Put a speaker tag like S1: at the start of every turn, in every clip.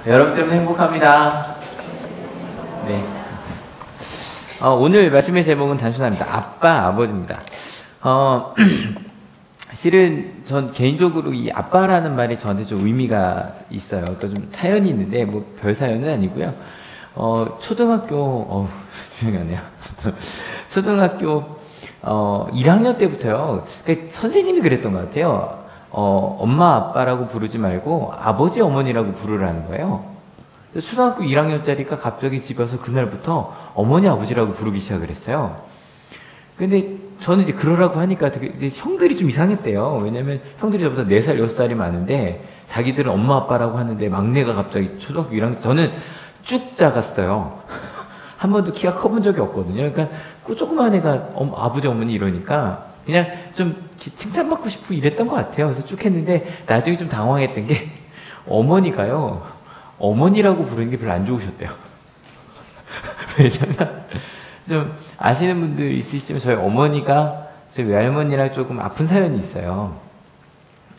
S1: 여러분 때문에 행복합니다. 네. 오늘 말씀의 제목은 단순합니다. 아빠, 아버지입니다. 실은 전 개인적으로 이 아빠라는 말이 저한테 좀 의미가 있어요. 그러니까 좀 사연이 있는데 뭐 별 사연은 아니고요. 초등학교 유명하네요. 초등학교 1학년 때부터요. 그러니까 선생님이 그랬던 것 같아요. 엄마 아빠라고 부르지 말고 아버지 어머니라고 부르라는 거예요. 초등학교 1학년짜리가 갑자기 집에 와서 그날부터 어머니 아버지라고 부르기 시작을 했어요. 근데 저는 이제 그러라고 하니까 되게 이제 형들이 좀 이상했대요. 왜냐면 형들이 저보다 4살, 6살이 많은데 자기들은 엄마 아빠라고 하는데 막내가 갑자기 초등학교 1학년, 저는 쭉 작았어요. 한 번도 키가 커본 적이 없거든요. 그러니까 조그만 애가 아버지 어머니 이러니까 그냥 좀 칭찬받고 싶고 이랬던 것 같아요. 그래서 쭉 했는데 나중에 좀 당황했던 게 어머니가요, 어머니라고 부르는 게 별로 안 좋으셨대요. 왜냐면 좀 아시는 분들 있으시면 저희 어머니가 저희 외할머니랑 조금 아픈 사연이 있어요.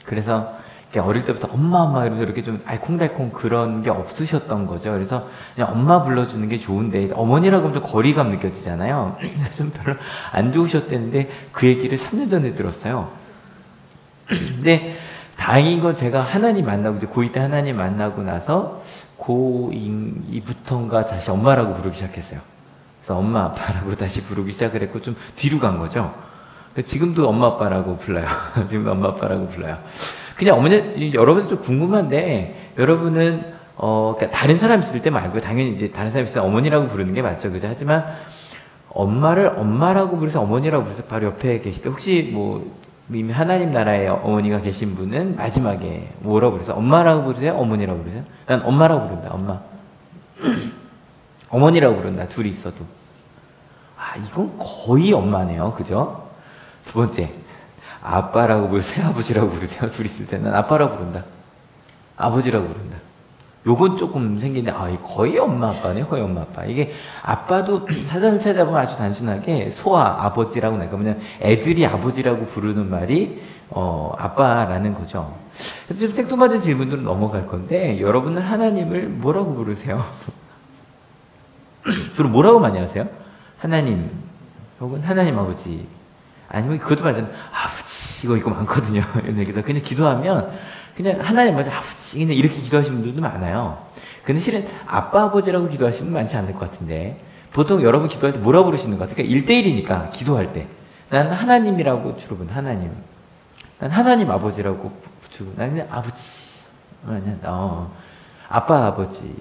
S1: 그래서 어릴 때부터 엄마 이러면서 이렇게 좀 알콩달콩 그런 게 없으셨던 거죠. 그래서 그냥 엄마 불러주는 게 좋은데 어머니라고 하면 좀 거리감 느껴지잖아요. 좀 별로 안 좋으셨다는데 그 얘기를 3년 전에 들었어요. 근데 다행인 건 제가 하나님 만나고 이제 고2 때 하나님 만나고 나서 고2부터인가 다시 엄마라고 부르기 시작했어요. 그래서 엄마 아빠라고 다시 부르기 시작을 했고 좀 뒤로 간 거죠. 지금도 엄마 아빠라고 불러요. 지금도 엄마 아빠라고 불러요. 그냥 어머니, 여러분들 좀 궁금한데, 여러분은, 그러니까 다른 사람 있을 때 말고, 당연히 이제 다른 사람 있을 때 어머니라고 부르는 게 맞죠. 그죠? 하지만, 엄마를 엄마라고 부르세요? 어머니라고 부르세요? 바로 옆에 계실 때, 혹시 뭐, 이미 하나님 나라에 어머니가 계신 분은 마지막에 뭐라고 부르세요? 엄마라고 부르세요? 어머니라고 부르세요? 난 엄마라고 부른다, 엄마. 어머니라고 부른다, 둘이 있어도. 이건 거의 엄마네요. 그죠? 두 번째. 아빠라고 부르세요? 아버지라고 부르세요? 둘이 있을 때는 아빠라고 부른다. 아버지라고 부른다. 요건 조금 생기는데, 거의 엄마 아빠네요. 거의 엄마 아빠. 이게 아빠도 사전을 찾아보면 아주 단순하게 소아 아버지라고 나니까 그냥 애들이 아버지라고 부르는 말이 아빠라는 거죠. 좀 생뚱맞은 질문으로 넘어갈 건데, 여러분은 하나님을 뭐라고 부르세요? 주로 뭐라고 많이 하세요? 하나님 혹은 하나님 아버지, 아니면 그것도 맞아요. 아버지, 이거 많거든요. 그냥 기도하면 그냥 하나님 아버지 그냥 이렇게 기도하시는 분들도 많아요. 근데 실은 아빠 아버지라고 기도하시는 분 많지 않을 것 같은데, 보통 여러분 기도할 때 뭐라고 부르시는 것 같아요? 그러니까 1대1이니까 기도할 때 난 하나님이라고 주로 부른다. 하나님. 난 하나님 아버지라고 주고, 난 그냥 아버지. 아빠 아버지.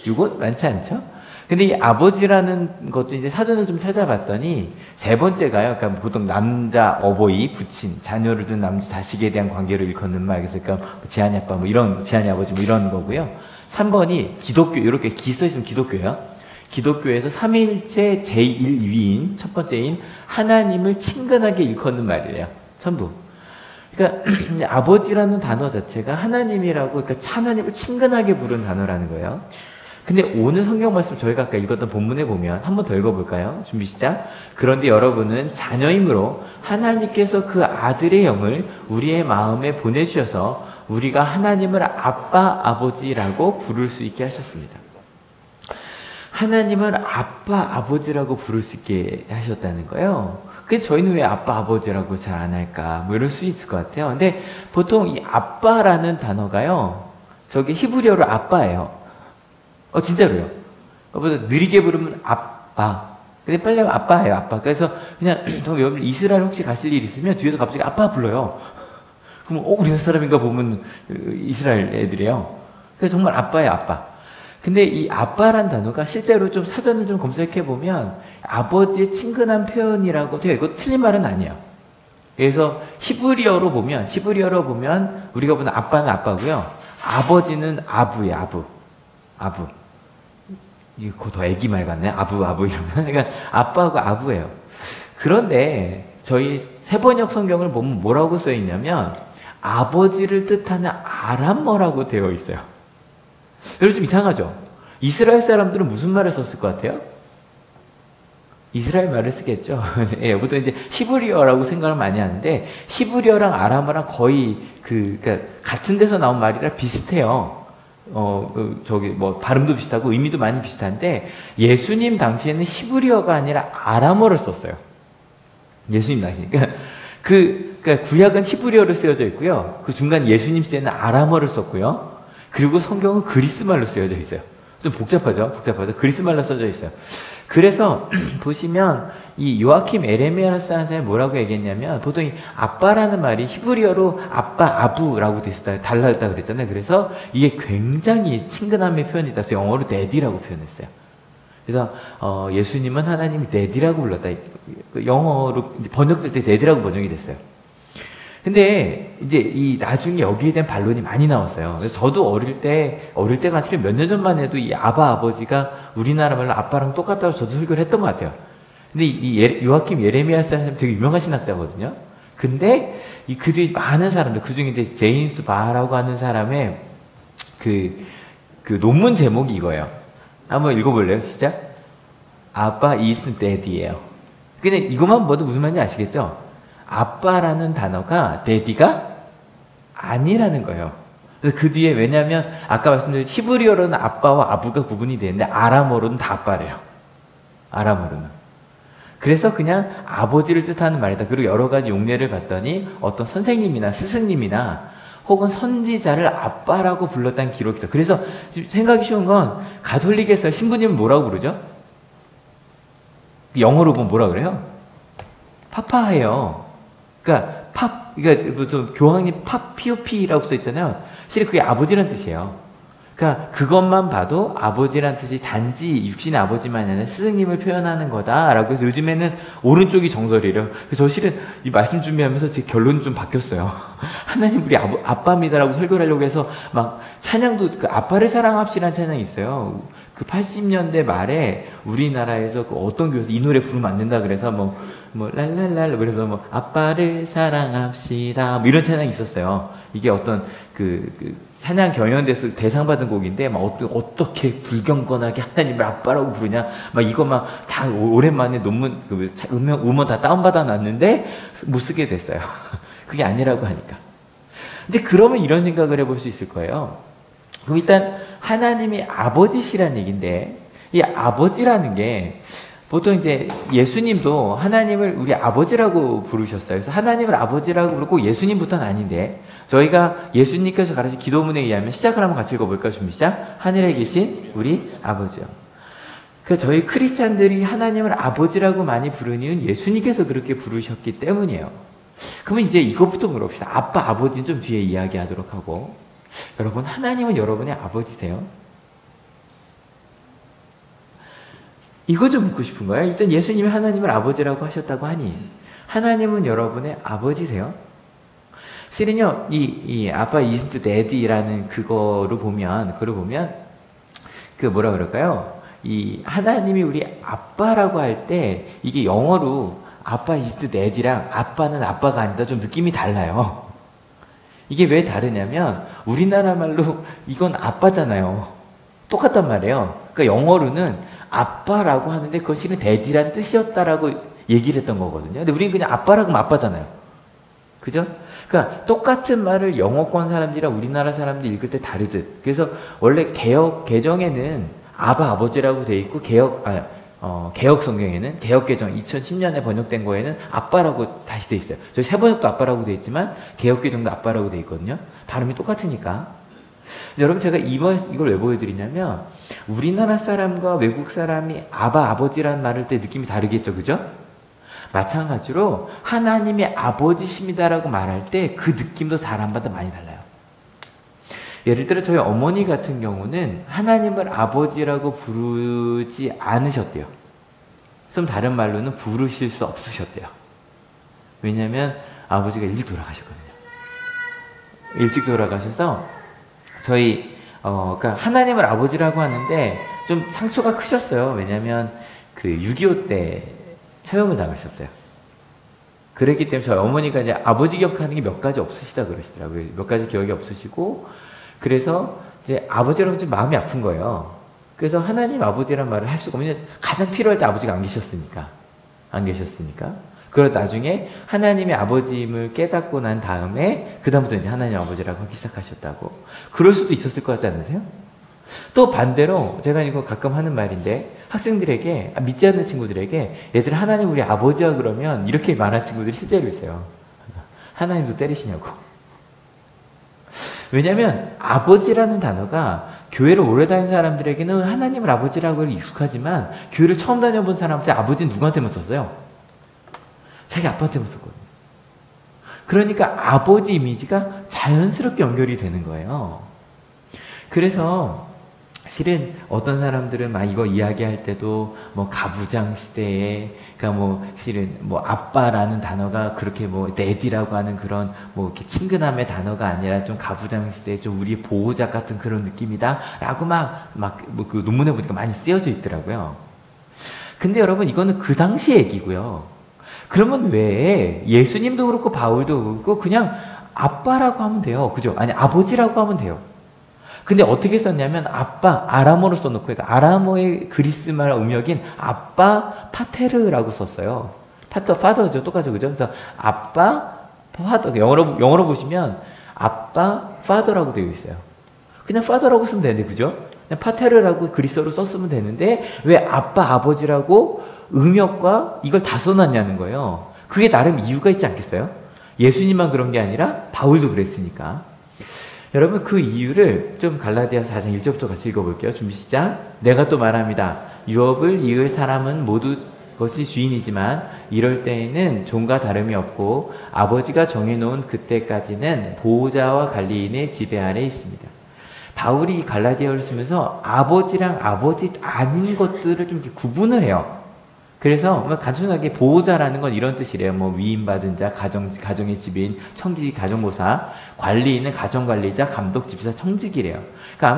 S1: 이건 많지 않죠? 근데 이 아버지라는 것도 이제 사전을 좀 찾아봤더니 세 번째가요. 그러니까 보통 남자 어버이, 부친, 자녀를 둔 남자 자식에 대한 관계를 일컫는 말. 그래서 그러니까 지한이 아빠 뭐 이런, 지한이 아버지 뭐 이런 거고요. 3번이 기독교, 이렇게 기 써있으면 기독교예요. 기독교에서 삼위일체 제1위인 첫 번째인 하나님을 친근하게 일컫는 말이에요. 전부. 그러니까 아버지라는 단어 자체가 하나님이라고, 그러니까 하나님을 친근하게 부른 단어라는 거예요. 근데 오늘 성경 말씀 저희가 아까 읽었던 본문에 보면 한 번 더 읽어볼까요? 준비 시작. 그런데 여러분은 자녀이므로 하나님께서 그 아들의 영을 우리의 마음에 보내주셔서 우리가 하나님을 아빠, 아버지라고 부를 수 있게 하셨습니다. 하나님을 아빠, 아버지라고 부를 수 있게 하셨다는 거예요. 근데 저희는 왜 아빠, 아버지라고 잘 안 할까? 뭐 이럴 수 있을 것 같아요. 근데 보통 이 아빠라는 단어가요, 저게 히브리어로 아빠예요. 진짜로요. 보다 느리게 부르면 아빠. 근데 빨리 하면 아빠예요, 아빠. 그래서 그냥 여러분 이스라엘 혹시 가실 일 있으면 뒤에서 갑자기 아빠 불러요. 그럼 우리나라 사람인가 보면 이스라엘 애들이에요. 그래서 정말 아빠예요, 아빠. 근데 이 아빠란 단어가 실제로 좀 사전을 좀 검색해 보면 아버지의 친근한 표현이라고 돼요. 이거 틀린 말은 아니에요. 그래서 히브리어로 보면 우리가 보는 아빠는 아빠고요. 아버지는 아부예요, 아부. 이거 더 애기 말 같네. 아부 이러면. 그러니까 아빠하고 아부예요. 그런데 저희 세번역 성경을 보면 뭐라고 써 있냐면 아버지를 뜻하는 아람어라고 되어 있어요. 여러분 좀 이상하죠? 이스라엘 사람들은 무슨 말을 썼을 것 같아요? 이스라엘 말을 쓰겠죠. 예, 보통 이제 히브리어라고 생각을 많이 하는데 히브리어랑 아람어랑 거의 그러니까 같은 데서 나온 말이라 비슷해요. 저기 뭐 발음도 비슷하고 의미도 많이 비슷한데 예수님 당시에는 히브리어가 아니라 아람어를 썼어요. 예수님 당시. 그러니까 구약은 히브리어로 쓰여져 있고요. 그 중간 예수님 때는 아람어를 썼고요. 그리고 성경은 그리스말로 쓰여져 있어요. 좀 복잡하죠? 그리스말로 써져 있어요. 그래서 보시면 이 요아킴 에레미야스 하는 사람이 뭐라고 얘기했냐면 보통 이 아빠라는 말이 히브리어로 아빠, 아부라고 달라졌다 그랬잖아요. 그래서 이게 굉장히 친근함의 표현이다. 그래서 영어로 데디라고 표현했어요. 그래서 예수님은 하나님이 데디라고 불렀다. 영어로 번역될 때 데디라고 번역이 됐어요. 근데 이제 이 나중에 여기에 대한 반론이 많이 나왔어요. 그래서 저도 어릴 때가 사실 몇 년 전만 해도 이 아버지가 우리나라 말로 아빠랑 똑같다고 저도 설교를 했던 것 같아요. 근데 이 요아킴 예레미야스 사람 되게 유명한 신학자거든요. 근데 그 뒤에 많은 사람들, 그 중에 이제 제임스 바라고 하는 사람의 그 논문 제목이 이거예요. 한번 읽어볼래요? 시작. 아빠 is daddy예요. 근데 이것만 봐도 무슨 말인지 아시겠죠? 아빠라는 단어가 daddy가 아니라는 거예요. 그래서 그 뒤에 왜냐하면 아까 말씀드린 히브리어로는 아빠와 아부가 구분이 되는데 아람어로는 다 아빠래요. 아람어로는. 그래서 그냥 아버지를 뜻하는 말이다. 그리고 여러 가지 용례를 봤더니 어떤 선생님이나 스승님이나 혹은 선지자를 아빠라고 불렀다는 기록이 있어. 그래서 생각이 쉬운 건 가톨릭에서 신부님을 뭐라고 부르죠? 영어로 보면 뭐라 그래요? 파파예요. 그러니까 좀 교황님 파피오피라고 써 있잖아요. 실은 그게 아버지란 뜻이에요. 그러니까 그것만 봐도 아버지란 뜻이 단지 육신의 아버지만 아니라 스승님을 표현하는 거다라고 해서 요즘에는 오른쪽이 정설이래요. 그래서 저 실은 이 말씀 준비하면서 제 결론이 좀 바뀌었어요. 하나님 우리 아빠입니다라고 설교를 하려고 해서 막 찬양도 그 아빠를 사랑합시라는 찬양이 있어요. 그 80년대 말에 우리나라에서 그 어떤 교회에서 이 노래 부르면 안 된다 그래서 뭐 랄랄랄 그래서 뭐 아빠를 사랑합시다 뭐 이런 찬양이 있었어요. 이게 어떤 그 찬양 경연대에서 대상 받은 곡인데 막 어떻게 불경건하게 하나님을 아빠라고 부르냐 막 이거 막 다 오랜만에 논문 음원 다 다운받아 놨는데 못 쓰게 됐어요. 그게 아니라고 하니까. 근데 그러면 이런 생각을 해볼 수 있을 거예요. 그럼 일단 하나님이 아버지시란 얘기인데 이 아버지라는 게 보통 이제 예수님도 하나님을 우리 아버지라고 부르셨어요. 그래서 하나님을 아버지라고 부르고 예수님부터는 아닌데 저희가 예수님께서 가르친 기도문에 의하면 시작을 한번 같이 읽어볼까요? 준비 시작. 하늘에 계신 우리 아버지요. 그 저희 크리스찬들이 하나님을 아버지라고 많이 부르는 이유는 예수님께서 그렇게 부르셨기 때문이에요. 그러면 이제 이것부터 물어봅시다. 아빠, 아버지는 좀 뒤에 이야기하도록 하고 여러분 하나님은 여러분의 아버지세요? 이거 좀 묻고 싶은 거예요. 일단 예수님이 하나님을 아버지라고 하셨다고 하니 하나님은 여러분의 아버지세요? 실은요 이 아빠 is daddy라는 그거를 보면 그 뭐라 그럴까요? 이 하나님이 우리 아빠라고 할 때 이게 영어로 아빠 is daddy랑 아빠는 아빠가 아니다 좀 느낌이 달라요. 이게 왜 다르냐면 우리나라 말로 이건 아빠잖아요. 똑같단 말이에요. 그러니까 영어로는 아빠라고 하는데 그건 실은 daddy란 뜻이었다라고 얘기를 했던 거거든요. 근데 우리는 그냥 아빠라고 하면 아빠잖아요. 그죠? 그러니까 똑같은 말을 영어권 사람들이랑 우리나라 사람들이 읽을 때 다르듯. 그래서 원래 개정에는 아버지라고 돼 있고 개혁 성경에는 개혁 개정 2010년에 번역된 거에는 아빠라고 다시 돼 있어요. 저희 새 번역도 아빠라고 돼 있지만 개혁 개정도 아빠라고 돼 있거든요. 발음이 똑같으니까. 여러분 제가 이걸 왜 보여드리냐면 우리나라 사람과 외국 사람이 아버지라는 말을 할 때 느낌이 다르겠죠. 그죠? 마찬가지로 하나님의 아버지십니다라고 말할 때 그 느낌도 사람마다 많이 달라요. 예를 들어 저희 어머니 같은 경우는 하나님을 아버지라고 부르지 않으셨대요. 좀 다른 말로는 부르실 수 없으셨대요. 왜냐하면 아버지가 일찍 돌아가셨거든요. 일찍 돌아가셔서 저희 그러니까 하나님을 아버지라고 하는데 좀 상처가 크셨어요. 왜냐하면 그 6.25 때 처형을 당하셨어요. 그랬기 때문에 저희 어머니가 이제 아버지 기억하는 게 몇 가지 없으시다 그러시더라고요. 몇 가지 기억이 없으시고 그래서 이제 아버지라고 좀 마음이 아픈 거예요. 그래서 하나님 아버지란 말을 할 수가 없는 가장 필요할 때 아버지가 안 계셨으니까. 그러다 나중에 하나님의 아버지임을 깨닫고 난 다음에 그다음부터 이제 하나님 아버지라고 하기 시작하셨다고. 그럴 수도 있었을 것 같지 않으세요? 또 반대로 제가 이거 가끔 하는 말인데 학생들에게 믿지 않는 친구들에게 얘들 하나님 우리 아버지야 그러면 이렇게 말하는 친구들이 실제로 있어요. 하나님도 때리시냐고. 왜냐하면 아버지라는 단어가 교회를 오래 다닌 사람들에게는 하나님을 아버지라고 익숙하지만 교회를 처음 다녀본 사람한테 아버지는 누구한테만 썼어요? 자기 아빠한테만 썼거든요. 그러니까 아버지 이미지가 자연스럽게 연결이 되는 거예요. 그래서 실은 어떤 사람들은 막 이거 이야기할 때도 뭐 가부장 시대에 그러니까 뭐 실은 뭐 아빠라는 단어가 그렇게 뭐 내디라고 하는 그런 뭐 이렇게 친근함의 단어가 아니라 좀 가부장 시대에 좀 우리의 보호자 같은 그런 느낌이다라고 막 뭐 그 논문에 보니까 많이 쓰여져 있더라고요. 근데 여러분 이거는 그 당시 얘기고요. 그러면 왜 예수님도 그렇고 바울도 그렇고 그냥 아빠라고 하면 돼요. 그죠? 아니 아버지라고 하면 돼요. 근데 어떻게 썼냐면 아빠 아람어로 써놓고 그러니까 아람어의 그리스말 음역인 아빠 파테르라고 썼어요. 파더죠. 똑같죠. 그죠? 그래서 아빠 파더 영어로 보시면 아빠 파더라고 되어 있어요. 그냥 파더라고 쓰면 되는데 그죠? 그냥 파테르라고 그리스어로 썼으면 되는데 왜 아빠 아버지라고 음역과 이걸 다 써놨냐는 거예요. 그게 나름 이유가 있지 않겠어요? 예수님만 그런 게 아니라 바울도 그랬으니까. 여러분 그 이유를 좀 갈라디아서 4장 1절부터 같이 읽어볼게요. 준비 시작. 내가 또 말합니다. 유업을 이을 사람은 모두 것이 주인이지만 이럴 때에는 종과 다름이 없고 아버지가 정해놓은 그때까지는 보호자와 관리인의 지배 아래 있습니다. 바울이 갈라디아를 쓰면서 아버지랑 아버지 아닌 것들을 좀 이렇게 구분을 해요. 그래서 단순하게 보호자라는 건 이런 뜻이래요. 뭐 위임받은 자, 가정의 지배인, 청지, 가정모사, 관리인은 가정관리자, 감독, 집사, 청직이래요. 그러니까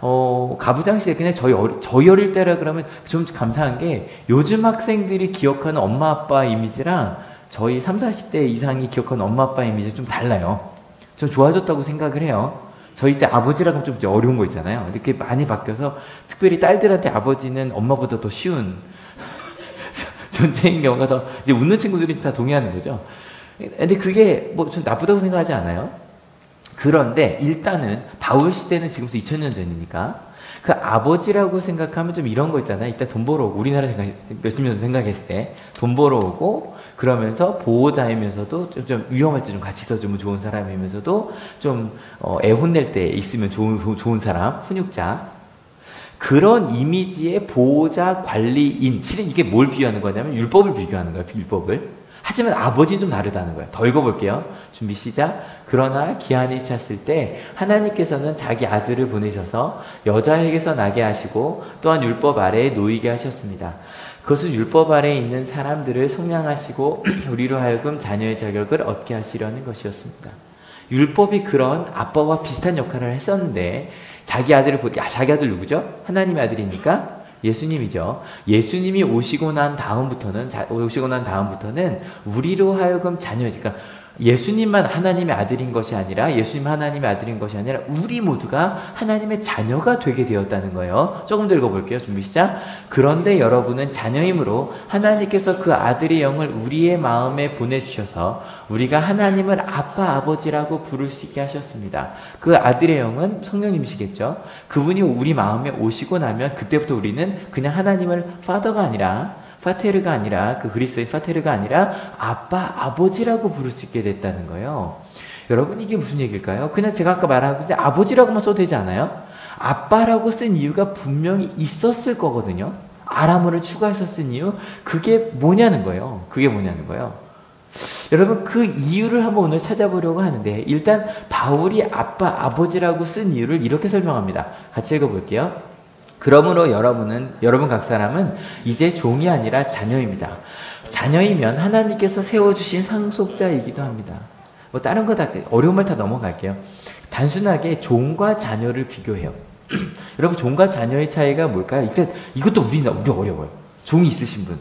S1: 아마 가부장 시대 그냥 저희 어릴 때라 그러면 좀 감사한 게 요즘 학생들이 기억하는 엄마 아빠 이미지랑 저희 30, 40대 이상이 기억하는 엄마 아빠 이미지가 좀 달라요. 좀 좋아졌다고 생각을 해요. 저희 때 아버지라고 하면 좀 어려운 거 있잖아요. 이렇게 많이 바뀌어서 특별히 딸들한테 아버지는 엄마보다 더 쉬운 존재인 경우가 더 이제 웃는 친구들이 다 동의하는 거죠. 근데 그게 뭐 좀 나쁘다고 생각하지 않아요. 그런데 일단은 바울 시대는 지금부터 2000년 전이니까 그 아버지라고 생각하면 좀 이런 거 있잖아요. 일단 돈 벌어오고 우리나라 몇십 년 전 생각했을 때 돈 벌어오고 그러면서 보호자이면서도 좀 위험할 때 좀 같이 있어주면 좋은 사람이면서도 좀 애 혼낼 때 있으면 좋은 사람, 훈육자. 그런 이미지의 보호자, 관리인, 실은 이게 뭘 비교하는 거냐면 율법을 비교하는 거예요. 율법을. 하지만 아버지는 좀 다르다는 거예요. 더 읽어볼게요. 준비 시작. 그러나 기한이 찼을 때 하나님께서는 자기 아들을 보내셔서 여자에게서 나게 하시고 또한 율법 아래에 놓이게 하셨습니다. 그것은 율법 아래에 있는 사람들을 속량하시고 우리로 하여금 자녀의 자격을 얻게 하시려는 것이었습니다. 율법이 그런 아빠와 비슷한 역할을 했었는데 자기 아들 누구죠? 하나님의 아들이니까 예수님이죠. 예수님이 오시고 난 다음부터는 우리로 하여금 그러니까 예수님만 하나님의 아들인 것이 아니라 우리 모두가 하나님의 자녀가 되게 되었다는 거예요. 조금 더 읽어볼게요. 준비 시작. 그런데 여러분은 자녀이므로 하나님께서 그 아들의 영을 우리의 마음에 보내주셔서 우리가 하나님을 아빠 아버지라고 부를 수 있게 하셨습니다. 그 아들의 영은 성령님이시겠죠. 그분이 우리 마음에 오시고 나면 그때부터 우리는 그냥 하나님을 파테르가 아니라 그 그리스도인 파테르가 아니라 아빠, 아버지라고 부를 수 있게 됐다는 거예요. 여러분 이게 무슨 얘기일까요? 그냥 제가 아까 말한 거 아버지라고만 써도 되지 않아요? 아빠라고 쓴 이유가 분명히 있었을 거거든요. 아람어를 추가해서 쓴 이유 그게 뭐냐는 거예요. 여러분 그 이유를 한번 오늘 찾아보려고 하는데 일단 바울이 아빠, 아버지라고 쓴 이유를 이렇게 설명합니다. 같이 읽어볼게요. 그러므로 여러분 각 사람은 이제 종이 아니라 자녀입니다. 자녀이면 하나님께서 세워주신 상속자이기도 합니다. 뭐 다른 거 다 어려운 말 다 넘어갈게요. 단순하게 종과 자녀를 비교해요. 여러분 종과 자녀의 차이가 뭘까요? 일단 이것도 우리 어려워요. 종이 있으신 분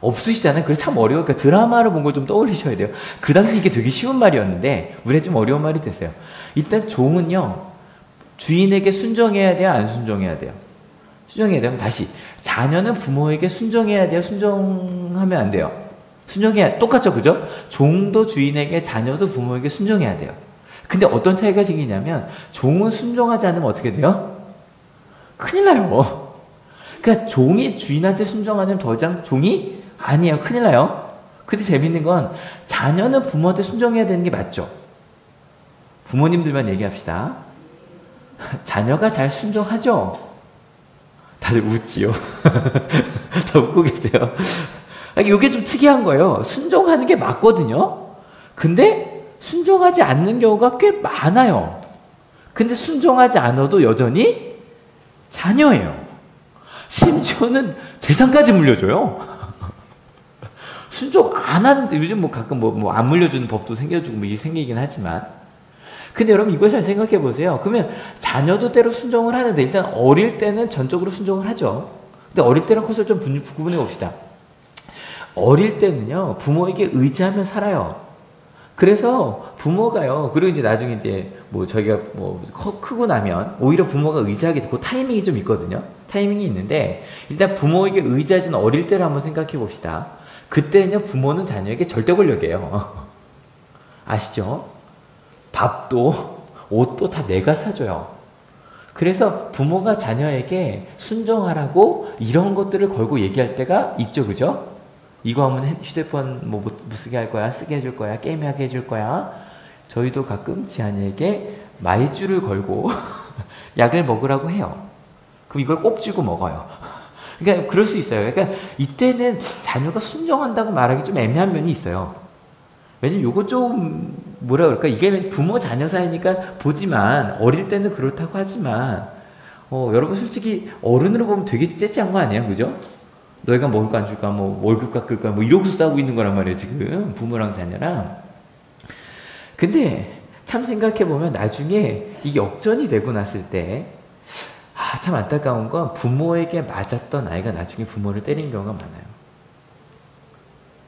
S1: 없으시잖아요. 그래서 참 어려워요. 그러니까 드라마를 본 걸 좀 떠올리셔야 돼요. 그 당시 이게 되게 쉬운 말이었는데 우리는 좀 어려운 말이 됐어요. 일단 종은요. 주인에게 순종해야 돼요? 안 순종해야 돼요? 순종해야 돼요? 다시 자녀는 부모에게 순종해야 돼요? 순종하면 안 돼요? 똑같죠, 그죠? 종도 주인에게, 자녀도 부모에게 순종해야 돼요. 근데 어떤 차이가 생기냐면 종은 순종하지 않으면 어떻게 돼요? 큰일 나요. 그러니까 종이 주인한테 순종하면 더 이상 종이 아니에요. 큰일 나요. 근데 재밌는 건 자녀는 부모한테 순종해야 되는 게 맞죠. 부모님들만 얘기합시다. 자녀가 잘 순종하죠? 다들 웃지요. 다 웃고 계세요. 이게 좀 특이한 거예요. 순종하는 게 맞거든요. 근데 순종하지 않는 경우가 꽤 많아요. 근데 순종하지 않아도 여전히 자녀예요. 심지어는 재산까지 물려줘요. 순종 안 하는데 요즘 뭐 가끔 안 물려주는 법도 생겨주고 뭐 이게 생기긴 하지만, 근데 여러분 이거 잘 생각해 보세요. 그러면 자녀도 때로 순종을 하는데 일단 어릴 때는 전적으로 순종을 하죠. 근데 어릴 때랑 컸을 좀 구분해 봅시다. 어릴 때는요 부모에게 의지하며 살아요. 그래서 부모가요, 그리고 이제 나중에 이제 뭐 저희가 뭐 크고 나면 오히려 부모가 의지하게 되고 타이밍이 좀 있거든요. 타이밍이 있는데 일단 부모에게 의지하지는 어릴 때를 한번 생각해 봅시다. 그때는요 부모는 자녀에게 절대 권력이에요. 아시죠? 밥도 옷도 다 내가 사줘요. 그래서 부모가 자녀에게 순종하라고 이런 것들을 걸고 얘기할 때가 있죠. 그죠? 이거 하면 휴대폰 못 쓰게 할 거야, 쓰게 해줄 거야, 게임하게 해줄 거야. 저희도 가끔 자녀에게 마이쮸를 걸고 약을 먹으라고 해요. 그럼 이걸 꼭 쥐고 먹어요. 그러니까 그럴 수 있어요. 그러니까 이때는 자녀가 순종한다고 말하기 좀 애매한 면이 있어요. 왜냐면 요거 좀 뭐라 그럴까, 이게 부모 자녀 사이니까 보지만 어릴 때는 그렇다고 하지만 여러분 솔직히 어른으로 보면 되게 째째한 거 아니에요? 그죠? 너희가 먹을 거 안 줄까? 뭐 월급 깎을 거야? 뭐 이러고 싸우고 있는 거란 말이에요 지금 부모랑 자녀랑. 근데 참 생각해보면 나중에 이게 역전이 되고 났을 때 참 안타까운 건 부모에게 맞았던 아이가 나중에 부모를 때린 경우가 많아요.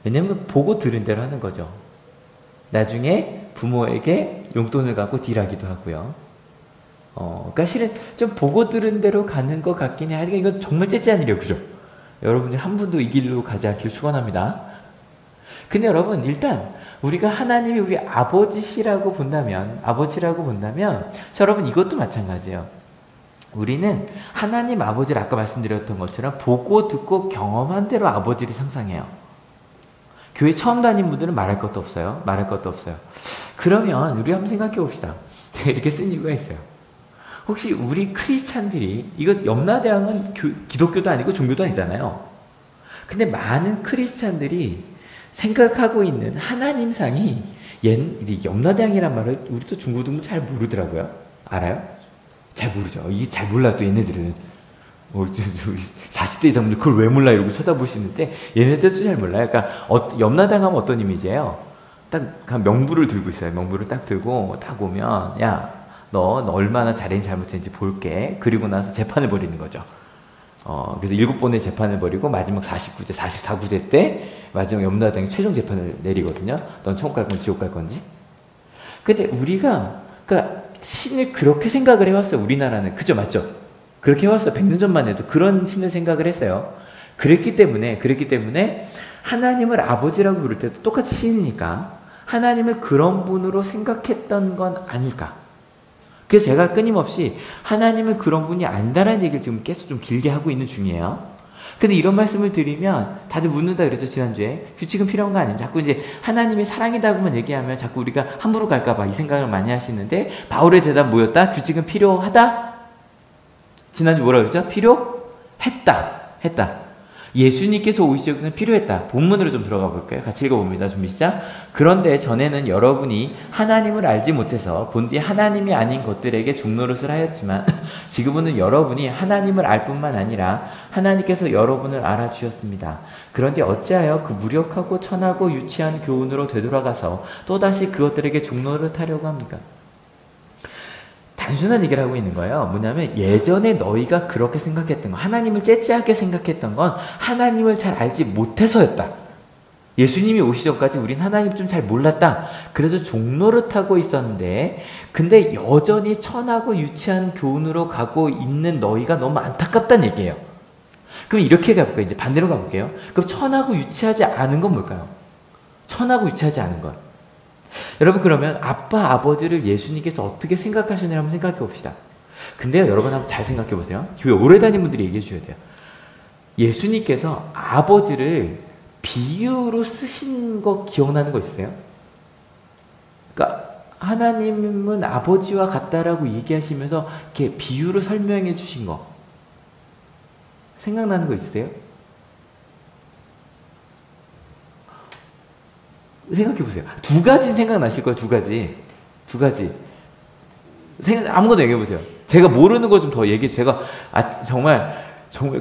S1: 왜냐면 보고 들은 대로 하는 거죠. 나중에 부모에게 용돈을 갖고 딜하기도 하고요. 그러니까 실은 좀 보고 들은 대로 가는 것 같긴 해. 하여튼 이건 정말 째째한 일이에요. 그죠? 여러분들 한 분도 이 길로 가지 않길 축원합니다. 근데 여러분 일단 우리가 하나님이 우리 아버지시라고 본다면, 자, 여러분 이것도 마찬가지예요. 우리는 하나님 아버지를 아까 말씀드렸던 것처럼 보고 듣고 경험한 대로 아버지를 상상해요. 교회 처음 다닌 분들은 말할 것도 없어요. 그러면 우리 한번 생각해 봅시다. 제가 이렇게 쓴 이유가 있어요. 혹시 우리 크리스찬들이, 이거 염라대왕은 기독교도 아니고 종교도 아니잖아요. 근데 많은 크리스찬들이 생각하고 있는 하나님상이 염라대왕이란 말을 우리도 중고등부 잘 모르더라고요. 알아요? 잘 모르죠. 이게 잘 몰라 또 얘네들은. 40대 이상분들 그걸 왜 몰라 이러고 쳐다보시는데 얘네들도 잘 몰라요. 그러니까 염라대왕 하면 어떤 이미지예요? 딱 명부를 들고 있어요. 명부를 딱 들고 딱 오면 야, 너 얼마나 잘했는지 잘못했는지 볼게. 그리고 나서 재판을 벌이는 거죠. 그래서 7번의 재판을 벌이고 마지막 44구제 때 마지막 염라대왕이 최종 재판을 내리거든요. 넌 천국 갈 건지 지옥 갈 건지. 근데 우리가 그러니까 신을 그렇게 생각을 해왔어요. 우리나라는. 그죠? 맞죠? 그렇게 해왔어요. 100년 전만 해도 그런 신을 생각을 했어요. 그랬기 때문에 하나님을 아버지라고 부를 때도 똑같이 신이니까 하나님을 그런 분으로 생각했던 건 아닐까. 그래서 제가 끊임없이 하나님은 그런 분이 아니다라는 얘기를 지금 계속 좀 길게 하고 있는 중이에요. 근데 이런 말씀을 드리면 다들 묻는다 그랬죠, 지난주에. 규칙은 필요한 거 아닌지. 자꾸 이제 하나님이 사랑이다고만 얘기하면 자꾸 우리가 함부로 갈까봐 이 생각을 많이 하시는데, 바울의 대답 뭐였다? 규칙은 필요하다? 지난주 뭐라 그랬죠? 했다. 예수님께서 오시기 전에 필요했다. 본문으로 좀 들어가 볼까요? 같이 읽어봅니다. 준비 시작. 그런데 전에는 여러분이 하나님을 알지 못해서 본디 하나님이 아닌 것들에게 종노릇을 하였지만 지금은 여러분이 하나님을 알 뿐만 아니라 하나님께서 여러분을 알아주셨습니다. 그런데 어찌하여 그 무력하고 천하고 유치한 교훈으로 되돌아가서 또다시 그것들에게 종노릇 하려고 합니까? 단순한 얘기를 하고 있는 거예요. 뭐냐면 예전에 너희가 그렇게 생각했던 거, 하나님을 째째하게 생각했던 건 하나님을 잘 알지 못해서였다. 예수님이 오시기 전까지 우린 하나님 좀 잘 몰랐다. 그래서 종노릇하고 있었는데, 근데 여전히 천하고 유치한 교훈으로 가고 있는 너희가 너무 안타깝다는 얘기예요. 그럼 이렇게 가볼까요? 이제 반대로 가볼게요. 그럼 천하고 유치하지 않은 건 뭘까요? 천하고 유치하지 않은 건 여러분 그러면 아빠, 아버지를 예수님께서 어떻게 생각하셨냐 한번 생각해 봅시다. 근데요, 여러분 한번 잘 생각해 보세요. 교회 오래 다닌 분들이 얘기해 주셔야 돼요. 예수님께서 아버지를 비유로 쓰신 거 기억나는 거 있어요? 그러니까 하나님은 아버지와 같다라고 얘기하시면서 이렇게 비유로 설명해 주신 거 생각나는 거 있으세요? 생각해 보세요. 두 가지 생각나실 거예요. 두 가지. 아무거나 얘기해 보세요. 제가 모르는 거 좀 더 얘기해 주세요. 제가 정말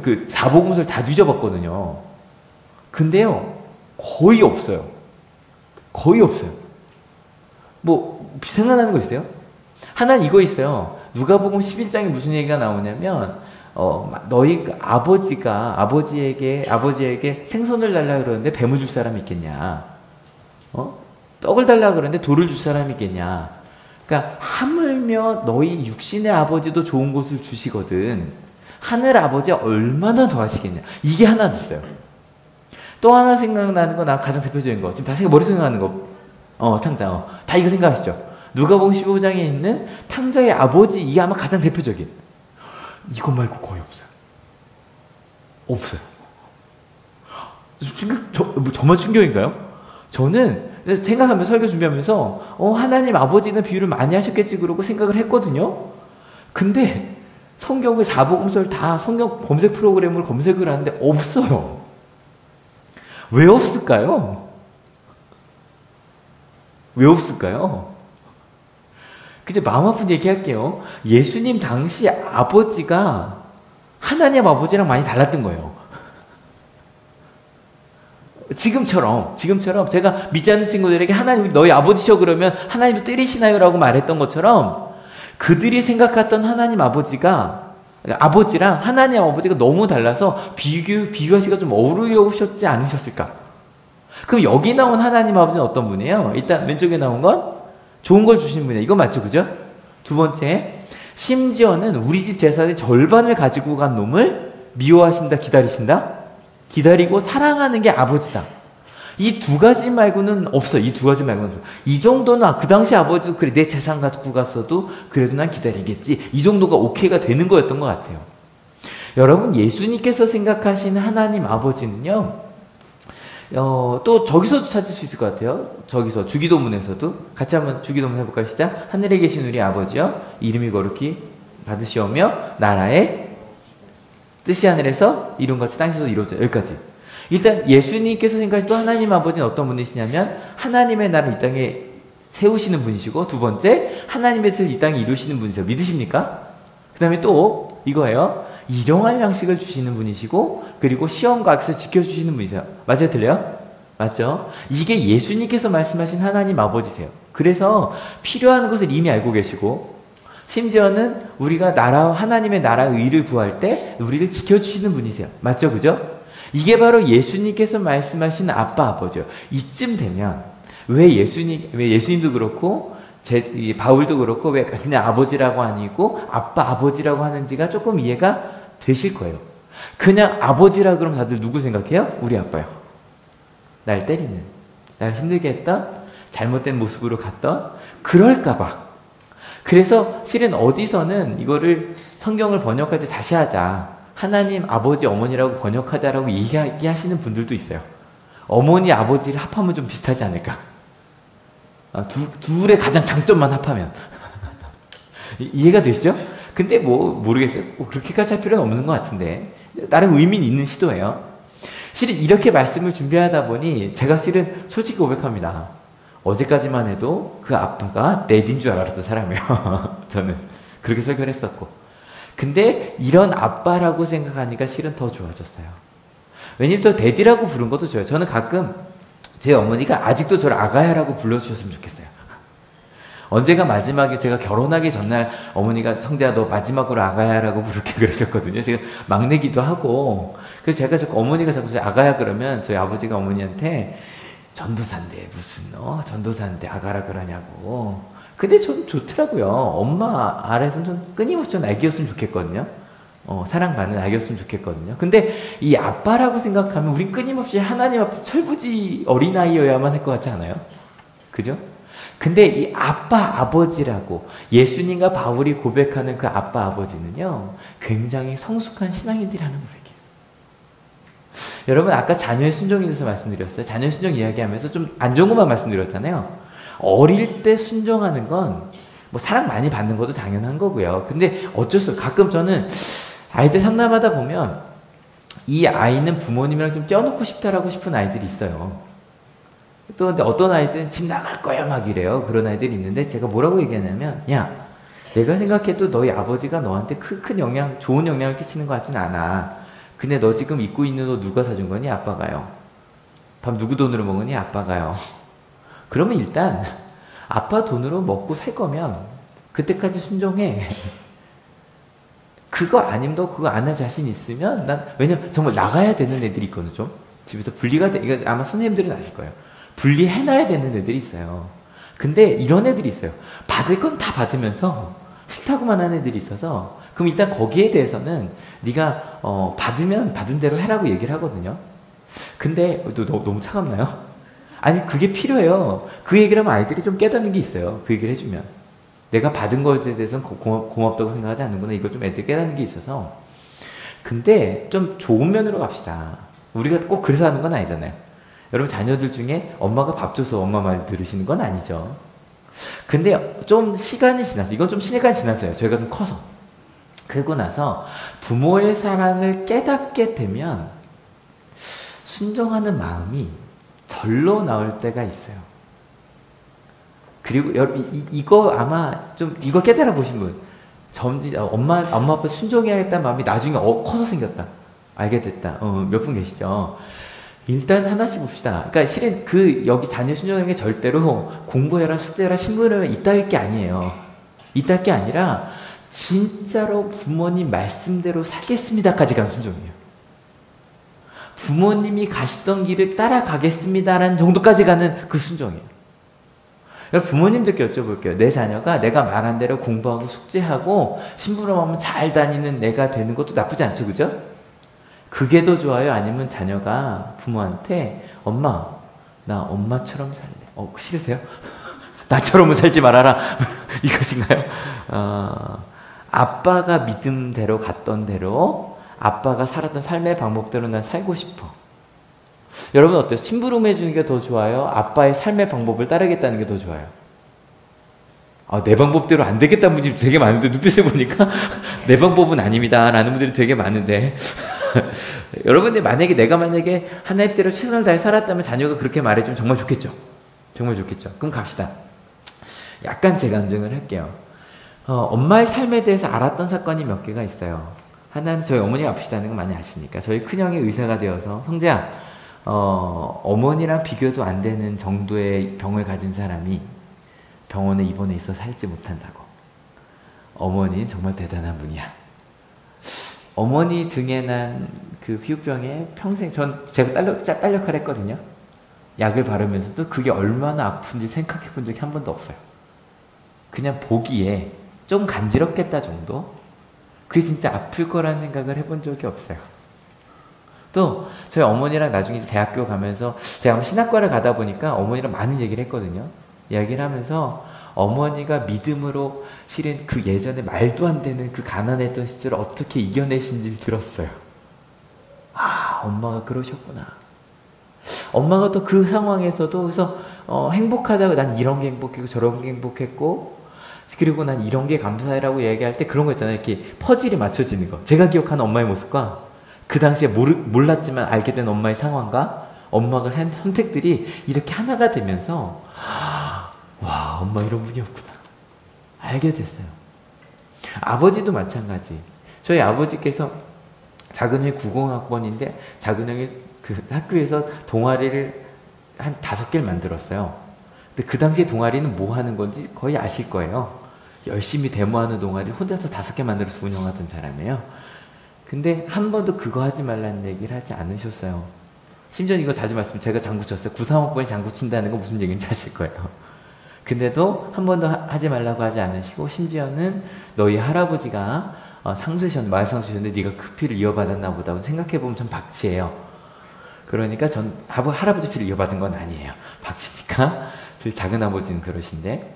S1: 그 사복음서를 다 뒤져봤거든요. 근데요, 거의 없어요. 뭐 생각나는 거 있어요? 하나 이거 있어요. 누가복음 11장에 무슨 얘기가 나오냐면 너희 아버지에게 생선을 달라 그러는데 뱀을 줄 사람이 있겠냐? 떡을 달라 그러는데 돌을 줄 사람이 있겠냐? 그러니까 하물며 너희 육신의 아버지도 좋은 것을 주시거든 하늘 아버지 얼마나 더 하시겠냐? 이게 하나 있어요. 또 하나 생각나는 거, 나 가장 대표적인 거 지금 다 머릿속에 생각나는 거 탕자 다 이거 생각하시죠? 누가복음 15장에 있는 탕자의 아버지, 이게 아마 가장 대표적인. 이거 말고 거의 없어요. 정말 충격인가요? 저는 생각하면서 설교 준비하면서 하나님 아버지는 비유를 많이 하셨겠지 그러고 생각을 했거든요. 근데 성경의 사복음서를 다 성경 검색 프로그램을 검색을 하는데 없어요. 왜 없을까요? 근데 마음 아픈 얘기 할게요. 예수님 당시 아버지가 하나님 아버지랑 많이 달랐던 거예요. 지금처럼 제가 믿지 않는 친구들에게 하나님 너희 아버지셔 그러면 하나님도 때리시나요? 라고 말했던 것처럼 그들이 생각했던 하나님 아버지랑 하나님 아버지가 너무 달라서 비유하시기가 좀 어려우셨지 않으셨을까? 그럼 여기 나온 하나님 아버지는 어떤 분이에요? 일단 왼쪽에 나온 건 좋은 걸 주시는 분이에요. 이거 맞죠? 그죠? 두 번째, 심지어는 우리 집 재산의 절반을 가지고 간 놈을 미워하신다, 기다리고 사랑하는 게 아버지다. 이 두 가지 말고는 없어요. 이 정도는 그 당시 아버지도 그래, 내 재산 갖고 갔어도 그래도 난 기다리겠지. 이 정도가 오케이가 되는 거였던 것 같아요. 여러분, 예수님께서 생각하시는 하나님 아버지는요, 또 저기서도 찾을 수 있을 것 같아요. 저기서 주기도문에서도 같이 한번 주기도문 해볼까요? 시작. 하늘에 계신 우리 아버지여, 이름이 거룩히 받으시오며 나라의 뜻이 하늘에서 이룬같이 땅에서도 이루어져. 여기까지. 일단 예수님께서 생각하시는 하나님 아버지는 어떤 분이시냐면 하나님의 나라를 이 땅에 세우시는 분이시고, 두 번째 하나님의 뜻을 이 땅에 이루시는 분이세요. 믿으십니까? 그 다음에 또 이거예요. 일용할 양식을 주시는 분이시고, 그리고 시험과 악에서 지켜주시는 분이세요. 맞아요? 틀려요? 맞죠? 이게 예수님께서 말씀하신 하나님 아버지세요. 그래서 필요한 것을 이미 알고 계시고, 심지어는 우리가 하나님의 나라의 의를 구할 때 우리를 지켜주시는 분이세요. 맞죠? 그죠? 이게 바로 예수님께서 말씀하신 아빠, 아버지요. 이쯤 되면 왜 예수님도 그렇고 바울도 그렇고 왜 그냥 아버지라고 아니고 아빠, 아버지라고 하는지가 조금 이해가 되실 거예요. 그냥 아버지라 그러면 다들 누구 생각해요? 우리 아빠요. 날 때리는, 날 힘들게 했던, 잘못된 모습으로 갔던, 그럴까봐. 그래서 실은 어디서는 이거를 성경을 번역할 때 다시 하자. 하나님 아버지 어머니라고 번역하자라고 얘기하시는 분들도 있어요. 어머니 아버지를 합하면 좀 비슷하지 않을까? 둘의 가장 장점만 합하면 이해가 되시죠? 근데 모르겠어요. 그렇게까지 할 필요는 없는 것 같은데 나름 의미 있는 시도예요. 실은 이렇게 말씀을 준비하다 보니 제가 실은 솔직히 고백합니다. 어제까지만 해도 그 아빠가 내 줄 알았던 사람이에요. 저는 그렇게 설교를 했었고. 근데 이런 아빠라고 생각하니까 실은 더 좋아졌어요. 왜냐면 또 데디라고 부른 것도 좋아요. 저는 가끔 제 어머니가 아직도 저를 아가야라고 불러주셨으면 좋겠어요. 언제가 마지막에 제가 결혼하기 전날 어머니가 성재야 너 마지막으로 아가야라고 부를게 그러셨거든요. 제가 막내기도 하고. 그래서 제가 자꾸 어머니가 자꾸 아가야 그러면 저희 아버지가 어머니한테 전도사인데 무슨 전도사인데 아가라 그러냐고. 근데 전 좋더라고요. 엄마 아래서는 좀 끊임없이 전 애기였으면 좋겠거든요. 사랑받는 아기였으면 좋겠거든요. 근데 이 아빠라고 생각하면 우린 끊임없이 하나님 앞에 철부지 어린아이여야만 할 것 같지 않아요? 그죠? 근데 이 아빠, 아버지라고 예수님과 바울이 고백하는 그 아빠, 아버지는요, 굉장히 성숙한 신앙인들이 하는 고백이에요. 여러분, 아까 자녀의 순종에 대해서 말씀드렸어요. 자녀의 순종 이야기하면서 좀 안 좋은 것만 말씀드렸잖아요. 어릴 때 순종하는 건 뭐 사랑 많이 받는 것도 당연한 거고요. 근데 어쩔 수 없어요. 가끔 저는 아이들 상담하다 보면 이 아이는 부모님이랑 좀 껴놓고 싶다라고 싶은 아이들이 있어요. 또 근데 어떤 아이들은 집 나갈 거야 막 이래요. 그런 아이들이 있는데 제가 뭐라고 얘기하냐면, 야, 내가 생각해도 너희 아버지가 너한테 큰 영향, 좋은 영향을 끼치는 것 같진 않아. 근데 너 지금 입고 있는 옷 누가 사준 거니? 아빠가요. 밥 누구 돈으로 먹으니? 아빠가요. 그러면 일단 아빠 돈으로 먹고 살 거면 그때까지 순종해. 그거 아니면 너 그거 안 할 자신 있으면 난, 왜냐면 정말 나가야 되는 애들이 있거든요. 좀 집에서 분리가 돼. 이거 아마 선생님들은 아실 거예요. 분리해놔야 되는 애들이 있어요. 근데 이런 애들이 있어요. 받을 건 다 받으면서 싫다고만 하는 애들이 있어서, 그럼 일단 거기에 대해서는 네가 받으면 받은 대로 해라고 얘기를 하거든요. 근데 너무 차갑나요? 아니, 그게 필요해요. 그 얘기를 하면 아이들이 좀 깨닫는 게 있어요. 그 얘기를 해주면. 내가 받은 거에 대해서는 고맙다고 생각하지 않는구나. 이걸 좀 애들 깨닫는 게 있어서. 근데 좀 좋은 면으로 갑시다. 우리가 꼭 그래서 하는 건 아니잖아요. 여러분, 자녀들 중에 엄마가 밥 줘서 엄마 말 들으시는 건 아니죠. 근데 좀 시간이 지나서, 이건 좀 시간이 지났어요. 저희가 좀 커서. 그러고 나서 부모의 사랑을 깨닫게 되면 순종하는 마음이 절로 나올 때가 있어요. 그리고 이거 아마 좀 이거 깨달아 보신 분, 엄마 아빠 순종해야겠다는 마음이 나중에 커서 생겼다. 알게 됐다. 몇 분 계시죠? 일단 하나씩 봅시다. 그러니까 실은 여기 자녀 순종하는 게 절대로 공부해라, 숙제해라, 신문해라 이따위 게 아니에요. 이따위 게 아니라 진짜로 부모님 말씀대로 살겠습니다까지 가는 순종이에요. 부모님이 가시던 길을 따라가겠습니다라는 정도까지 가는 그 순종이에요. 부모님들께 여쭤볼게요. 내 자녀가 내가 말한 대로 공부하고 숙제하고 심부름하면 잘 다니는 애가 되는 것도 나쁘지 않죠, 그죠? 그게 더 좋아요? 아니면 자녀가 부모한테 엄마, 나 엄마처럼 살래. 싫으세요? 나처럼은 살지 말아라. 이것인가요? 아빠가 믿음대로 갔던 대로, 아빠가 살았던 삶의 방법대로 난 살고 싶어. 여러분 어때요? 심부름 해주는 게 더 좋아요? 아빠의 삶의 방법을 따르겠다는 게 더 좋아요? 내 방법대로 안 되겠다는 분들이 되게 많은데, 눈빛을 보니까 내 방법은 아닙니다 라는 분들이 되게 많은데 여러분들 만약에 하나님 대로 최선을 다해 살았다면 자녀가 그렇게 말해주면 정말 좋겠죠. 정말 좋겠죠. 그럼 갑시다. 약간 재간증을 할게요. 엄마의 삶에 대해서 알았던 사건이 몇 개가 있어요. 하나는 저희 어머니가 아프시다는 거 많이 아시니까 저희 큰형이 의사가 되어서, 형제야, 어머니랑 비교도 안 되는 정도의 병을 가진 사람이 병원에 입원해 있어 살지 못한다고. 어머니는 정말 대단한 분이야. 어머니 등에 난 그 피부병에 평생, 제가 딸 역할을 했거든요. 약을 바르면서도 그게 얼마나 아픈지 생각해 본 적이 한 번도 없어요. 그냥 보기에 좀 간지럽겠다 정도? 그게 진짜 아플 거란 생각을 해본 적이 없어요. 또 저희 어머니랑 나중에 대학교 가면서 제가 신학과를 가다 보니까 어머니랑 많은 얘기를 했거든요. 이야기를 하면서 어머니가 믿음으로 실은 그 예전에 말도 안 되는 그 가난했던 시절을 어떻게 이겨내신지 들었어요. 엄마가 그러셨구나. 엄마가 또 그 상황에서도 그래서 행복하다고, 난 이런 게 행복했고 저런 게 행복했고, 그리고 난 이런 게 감사해라고 얘기할 때 그런 거 있잖아요. 이렇게 퍼즐이 맞춰지는 거. 제가 기억하는 엄마의 모습과 그 당시에 몰랐지만 알게 된 엄마의 상황과 엄마가 한 선택들이 이렇게 하나가 되면서, 와, 엄마 이런 분이었구나. 알게 됐어요. 아버지도 마찬가지. 저희 아버지께서 작은 형이 90학번인데 작은 형이 그 학교에서 동아리를 한 5개를 만들었어요. 근데 그 당시에 동아리는 뭐 하는 건지 거의 아실 거예요. 열심히 데모하는 동아리 혼자서 5개 만들어서 운영하던 사람이에요. 근데 한 번도 그거 하지 말라는 얘기를 하지 않으셨어요. 심지어 이거 자주 제가 장구 쳤어요. 93학번이 장구 친다는 건 무슨 얘기인지 아실 거예요. 근데도 한 번도 하지 말라고 하지 않으시고, 심지어는 너희 할아버지가 마을 상수셨는데 네가 그 피를 이어받았나 보다 생각해보면 전 박치예요. 그러니까 전 할아버지 피를 이어받은 건 아니에요. 박치니까 저희 작은 아버지는 그러신데.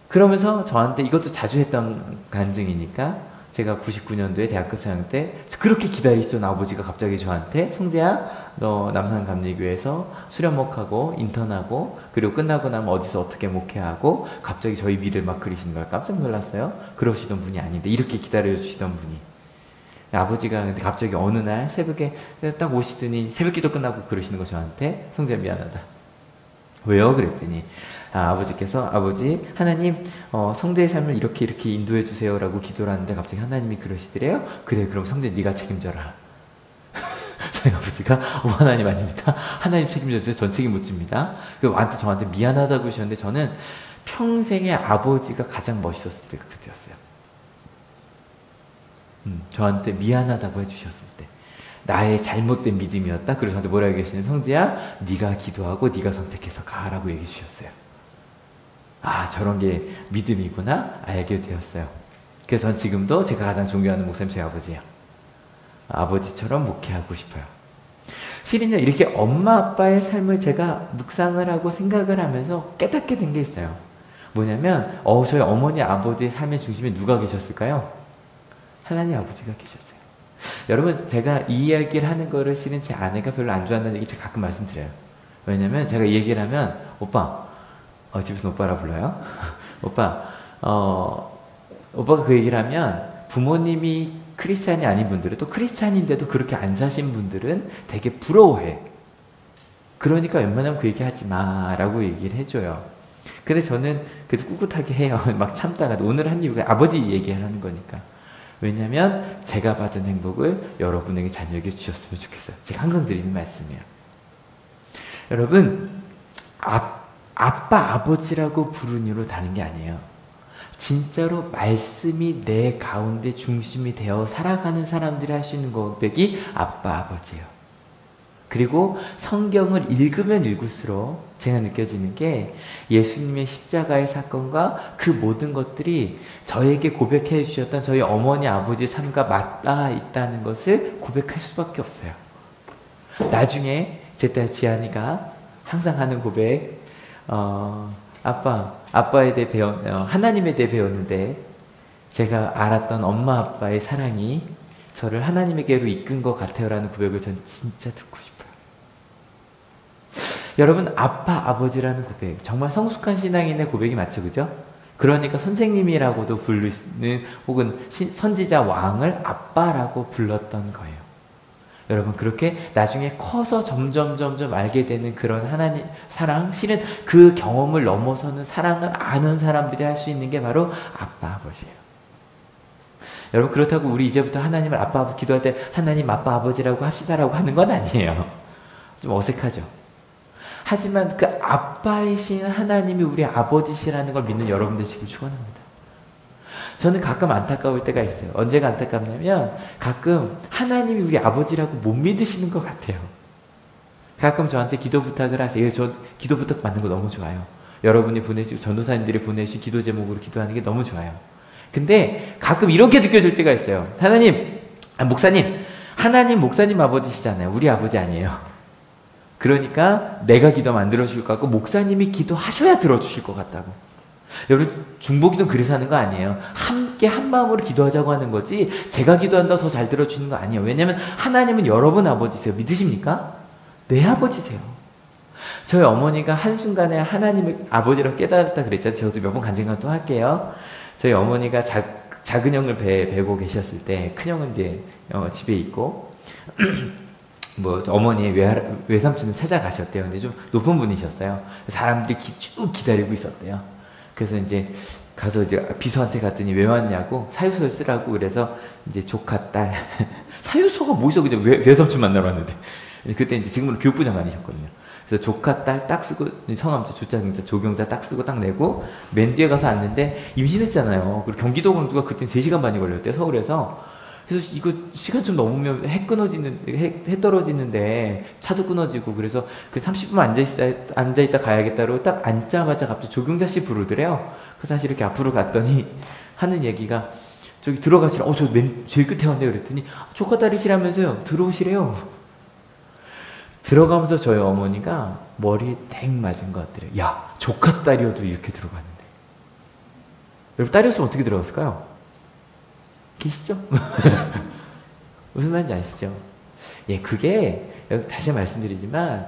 S1: 그러면서 저한테 이것도 자주 했던 간증이니까 제가 99년도에 대학교 4학년 때 그렇게 기다리시던 아버지가 갑자기 저한테 성재야 너 남산감리교회에서 수련목하고 인턴하고 그리고 끝나고 나면 어디서 어떻게 목회하고 갑자기 저희 미래를 막 그리시는 걸 깜짝 놀랐어요. 그러시던 분이 아닌데 이렇게 기다려주시던 분이 아버지가 근데 갑자기 어느 날 새벽에 딱 오시더니 새벽기도 끝나고 그러시는 거 저한테 성재 미안하다. 왜요? 그랬더니 아버지께서 아버지 하나님 성대의 삶을 이렇게 인도해 주세요 라고 기도를 하는데 갑자기 하나님이 그러시더래요. 그래 그럼 성대 네가 책임져라. 저희 아버지가 하나님 아닙니다. 하나님 책임져 주세요. 전 책임 못 집니다. 그리고 저한테 미안하다고 하셨는데 저는 평생에 아버지가 가장 멋있었을 때가 그때였어요. 저한테 미안하다고 해주셨을 때 나의 잘못된 믿음이었다. 그래서 저한테 뭐라고 얘기하시냐면 성재야 네가 기도하고 네가 선택해서 가라고 얘기해 주셨어요. 저런 게 믿음이구나 알게 되었어요. 그래서 전 지금도 제가 가장 존경하는 목사님 저희 아버지예요. 아버지처럼 목회하고 싶어요. 실은요 이렇게 엄마 아빠의 삶을 제가 묵상을 하고 생각을 하면서 깨닫게 된 게 있어요. 뭐냐면 저희 어머니 아버지의 삶의 중심에 누가 계셨을까요? 하나님 아버지가 계셨어요. 여러분 제가 이 이야기를 하는 거를 실은 제 아내가 별로 안 좋아한다는 얘기 제가 가끔 말씀드려요. 왜냐면 제가 이 얘기를 하면 오빠 집에서 오빠라 불러요. 오빠가 그 얘기를 하면 부모님이 크리스찬이 아닌 분들은 또 크리스찬인데도 그렇게 안 사신 분들은 되게 부러워해. 그러니까 웬만하면 그 얘기 하지 마 라고 얘기를 해줘요. 근데 저는 그래도 꿋꿋하게 해요. 막 참다가 오늘 한 이유가 아버지 얘기를 하는 거니까. 왜냐면 제가 받은 행복을 여러분에게 자녀에게 주셨으면 좋겠어요. 제가 항상 드리는 말씀이에요. 여러분 아빠 아버지라고 부르는 이유로 다른 게 아니에요. 진짜로 말씀이 내 가운데 중심이 되어 살아가는 사람들이 할 수 있는 고백이 아빠 아버지예요. 그리고 성경을 읽으면 읽을수록 제가 느껴지는 게 예수님의 십자가의 사건과 그 모든 것들이 저에게 고백해 주셨던 저희 어머니 아버지 삶과 맞닿아 있다는 것을 고백할 수밖에 없어요. 나중에 제 딸 지안이가 항상 하는 고백 아빠에 대해 하나님에 대해 배웠는데 제가 알았던 엄마 아빠의 사랑이 저를 하나님에게로 이끈 것 같아요 라는 고백을 전 진짜 듣고 싶어요. 여러분 아빠 아버지라는 고백 정말 성숙한 신앙인의 고백이 맞죠, 그죠? 그러니까 선생님이라고도 부르는 혹은 선지자 왕을 아빠라고 불렀던 거예요. 여러분 그렇게 나중에 커서 점점 알게 되는 그런 하나님 사랑, 실은 그 경험을 넘어서는 사랑을 아는 사람들이 할 수 있는 게 바로 아빠 아버지예요. 여러분 그렇다고 우리 이제부터 하나님을 아빠 기도할 때 하나님 아빠 아버지라고 합시다라고 하는 건 아니에요. 좀 어색하죠. 하지만 그 아빠이신 하나님이 우리 아버지시라는 걸 믿는 여러분 되시길 축원합니다. 저는 가끔 안타까울 때가 있어요. 언제가 안타깝냐면 가끔 하나님이 우리 아버지라고 못 믿으시는 것 같아요. 가끔 저한테 기도 부탁을 하세요. 저 기도 부탁 받는 거 너무 좋아요. 여러분이 보내주시고 전도사님들이 보내주신 기도 제목으로 기도하는 게 너무 좋아요. 근데 가끔 이렇게 느껴질 때가 있어요. 목사님 하나님 목사님 아버지시잖아요. 우리 아버지 아니에요. 그러니까 내가 기도하면 안 들어주실 것 같고 목사님이 기도하셔야 들어주실 것 같다고. 여러분 중보기도는 그래서 하는 거 아니에요. 함께 한 마음으로 기도하자고 하는 거지 제가 기도한다고 더 잘 들어주는 거 아니에요. 왜냐면 하나님은 여러분 아버지세요. 믿으십니까? 내 아버지세요. 저희 어머니가 한순간에 하나님을 아버지로 깨달았다 그랬잖아요. 저도 몇 번 간증을 또 할게요. 저희 어머니가 작은 형을 베고 계셨을 때 큰 형은 이제 집에 있고 어머니의 외삼촌을 찾아가셨대요. 근데 좀 높은 분이셨어요. 사람들이 쭉 기다리고 있었대요. 그래서 이제 가서 이제 비서한테 갔더니 왜 왔냐고 사유서를 쓰라고 그래서 이제 조카 딸 사유서가 뭐 있어 그냥 외삼촌 만나러 왔는데 그때 이제 지금은 교육부 장관이셨거든요. 그래서 조카 딸 딱 쓰고 성함도 조자경자 조경자 딱 쓰고 딱 내고 맨 뒤에 가서 앉는데 임신했잖아요. 그리고 경기도 광주가 그때 3시간 반이 걸렸대요. 서울에서. 그래서 이거 시간 좀 넘으면 해 떨어지는데 차도 끊어지고 그래서 그 30분 앉아있다 가야겠다고 딱 앉자마자 갑자기 조경자 씨 부르더래요. 그래서 다시 이렇게 앞으로 갔더니 하는 얘기가 저기 들어가시라. 제일 끝에 왔네요. 그랬더니 조카 딸이시라면서요. 들어오시래요. 들어가면서 저희 어머니가 머리에 땡 맞은 것 같더래요. 야, 조카 딸이어도 이렇게 들어가는데. 여러분, 딸이었으면 어떻게 들어갔을까요? 계시죠? 무슨 말인지 아시죠? 예, 그게 다시 말씀드리지만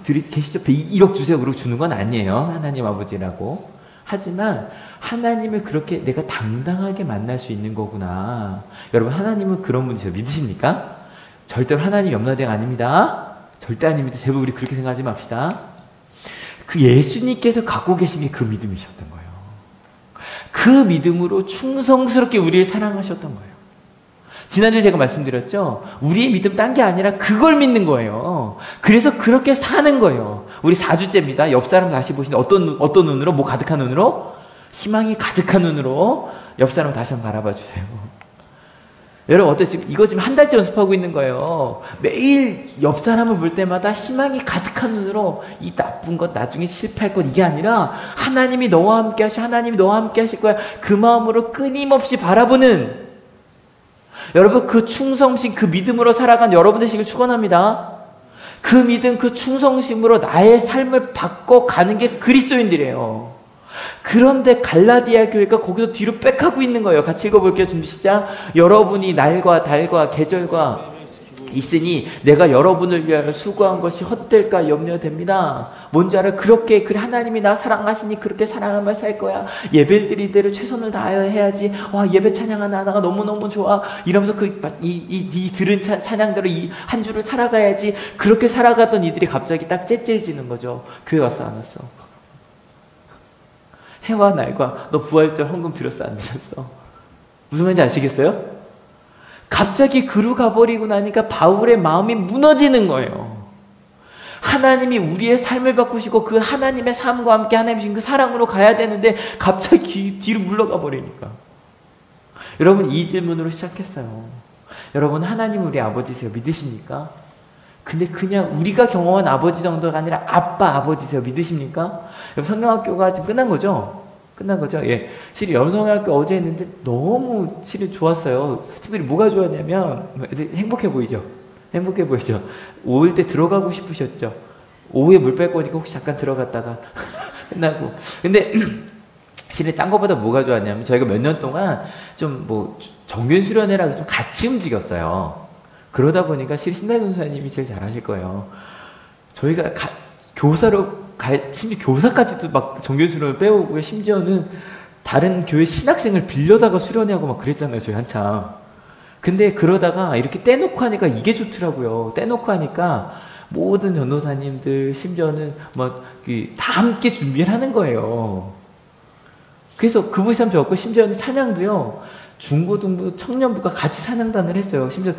S1: 계시죠? 1억 주세요 그러고 주는 건 아니에요. 하나님 아버지라고. 하지만 하나님을 그렇게 내가 당당하게 만날 수 있는 거구나. 여러분, 하나님은 그런 분이세요. 믿으십니까? 절대로 하나님 염라대가 아닙니다. 절대 아닙니다. 제발 우리 그렇게 생각하지 맙시다. 그 예수님께서 갖고 계신 게 그 믿음이셨던 거예요. 그 믿음으로 충성스럽게 우리를 사랑하셨던 거예요. 지난주에 제가 말씀드렸죠? 우리의 믿음 딴 게 아니라 그걸 믿는 거예요. 그래서 그렇게 사는 거예요. 우리 4주째입니다. 옆 사람 다시 보시는데 어떤 눈으로? 뭐 가득한 눈으로? 희망이 가득한 눈으로 옆 사람 다시 한번 바라봐 주세요. 여러분, 어떠세요? 이거 지금 한 달째 연습하고 있는 거예요. 매일 옆 사람을 볼 때마다 희망이 가득한 눈으로 이 나쁜 것, 나중에 실패할 것, 이게 아니라 하나님이 너와 함께 하시, 하나님이 너와 함께 하실 거야. 그 마음으로 끊임없이 바라보는, 여러분, 그 충성심, 그 믿음으로 살아간 여러분 되시길 축원합니다. 그 믿음, 그 충성심으로 나의 삶을 바꿔가는 게 그리스도인들이에요. 그런데 갈라디아 교회가 거기서 뒤로 빽하고 있는 거예요. 같이 읽어볼게요. 준비 시작. 여러분이 날과 달과 계절과 있으니 내가 여러분을 위하여 수고한 것이 헛될까 염려됩니다. 뭔지 알아? 그래 하나님이 나 사랑하시니 그렇게 사랑하며 살 거야. 예배드릴 때를 최선을 다하여 해야지. 와, 예배 찬양하는 하나가 너무너무 좋아. 이러면서 들은 찬양대로 이 한 주를 살아가야지. 그렇게 살아가던 이들이 갑자기 딱 째째해지는 거죠. 교회 왔어 안 왔어? 해와 날과 너 부활 때 헌금 드렸어 안 드렸어? 무슨 말인지 아시겠어요? 갑자기 그루 가버리고 나니까 바울의 마음이 무너지는 거예요. 하나님이 우리의 삶을 바꾸시고 그 하나님의 삶과 함께 하나님 주신 그 사랑으로 가야 되는데 갑자기 뒤로 물러가 버리니까. 여러분, 이 질문으로 시작했어요. 여러분, 하나님 우리 아버지세요. 믿으십니까? 근데 그냥 우리가 경험한 아버지 정도가 아니라 아빠 아버지세요. 믿으십니까? 성경학교가 지금 끝난 거죠? 끝난 거죠? 예. 실은 연성학교 어제 했는데 너무 실은 좋았어요. 친구들이 뭐가 좋았냐면, 애들 행복해 보이죠? 행복해 보이죠? 올 때 들어가고 싶으셨죠? 오후에 물 뺄 거니까 혹시 잠깐 들어갔다가 끝나고. 근데 실은 딴 거보다 뭐가 좋았냐면, 저희가 몇 년 동안 좀 정균 수련회라고 좀 같이 움직였어요. 그러다 보니까 신달 선사님이 제일 잘하실 거예요. 저희가 교사로 심지어 교사까지도 막 정규 수련을 빼오고, 심지어는 다른 교회 신학생을 빌려다가 수련회하고 막 그랬잖아요. 저희 한참. 근데 그러다가 이렇게 떼놓고 하니까 이게 좋더라고요. 떼놓고 하니까 모든 전도사님들 심지어는 다 함께 준비를 하는 거예요. 그래서 그분이 참 좋았고, 심지어는 찬양도요, 중고등부 청년부가 같이 찬양단을 했어요. 심지어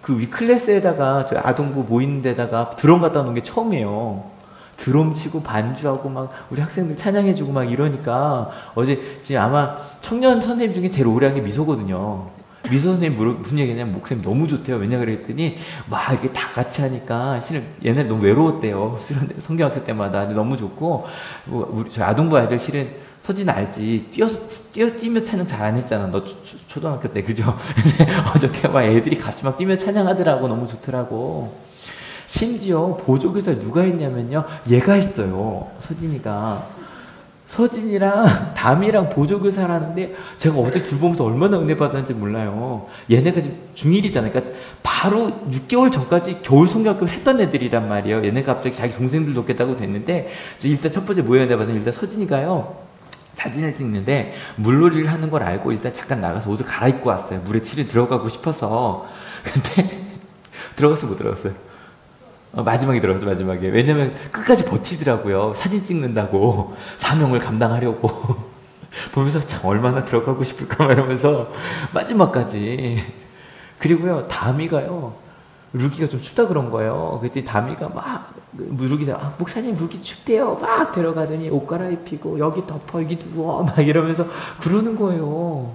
S1: 그 위클래스에다가 저희 아동부 모이는 데다가 드럼 갖다 놓은 게 처음이에요. 드럼 치고 반주하고 막 우리 학생들 찬양해주고 막 이러니까, 어제 지금 아마 청년 선생님 중에 제일 오래 한 게 미소거든요. 미소 선생님 무슨 얘기냐면, 목사님 너무 좋대요. 왜냐 그랬더니 막 이렇게 다 같이 하니까 실은 옛날에 너무 외로웠대요. 성경학교 때마다. 근데 너무 좋고, 우리 저희 아동부 아이들 실은 서진 알지? 뛰며 찬양 잘 안 했잖아. 너 초등학교 때, 그죠? 근데 어저께 막 애들이 같이 막 뛰며 찬양하더라고. 너무 좋더라고. 심지어 보조교사 누가 했냐면요, 얘가 했어요. 서진이랑 담이랑 보조교사를 하는데, 제가 어제 둘 보면서 얼마나 은혜 받았는지 몰라요. 얘네가 지금 중1이잖아요. 그러니까 바로 6개월 전까지 겨울 성경학교를 했던 애들이란 말이에요. 얘네가 갑자기 자기 동생들 돕겠다고 됐는데, 일단 첫 번째 뭐에 은혜 받았냐면, 일단 서진이가요, 사진을 찍는데 물놀이를 하는 걸 알고 일단 잠깐 나가서 옷을 갈아입고 왔어요. 물에 틸을 들어가고 싶어서. 근데 들어갔어 못 들어갔어요? 마지막에 들어갔어. 마지막에. 왜냐면 끝까지 버티더라고요. 사진 찍는다고, 사명을 감당하려고. 보면서 참 얼마나 들어가고 싶을까 이러면서 마지막까지. 그리고요, 다미가요, 루기가 좀 춥다 그런 거예요. 그랬더니 다미가 막 루기가 목사님 루기 춥대요 막 데려가더니 옷 갈아입히고 여기 덮어 여기 누워 막 이러면서 그러는 거예요.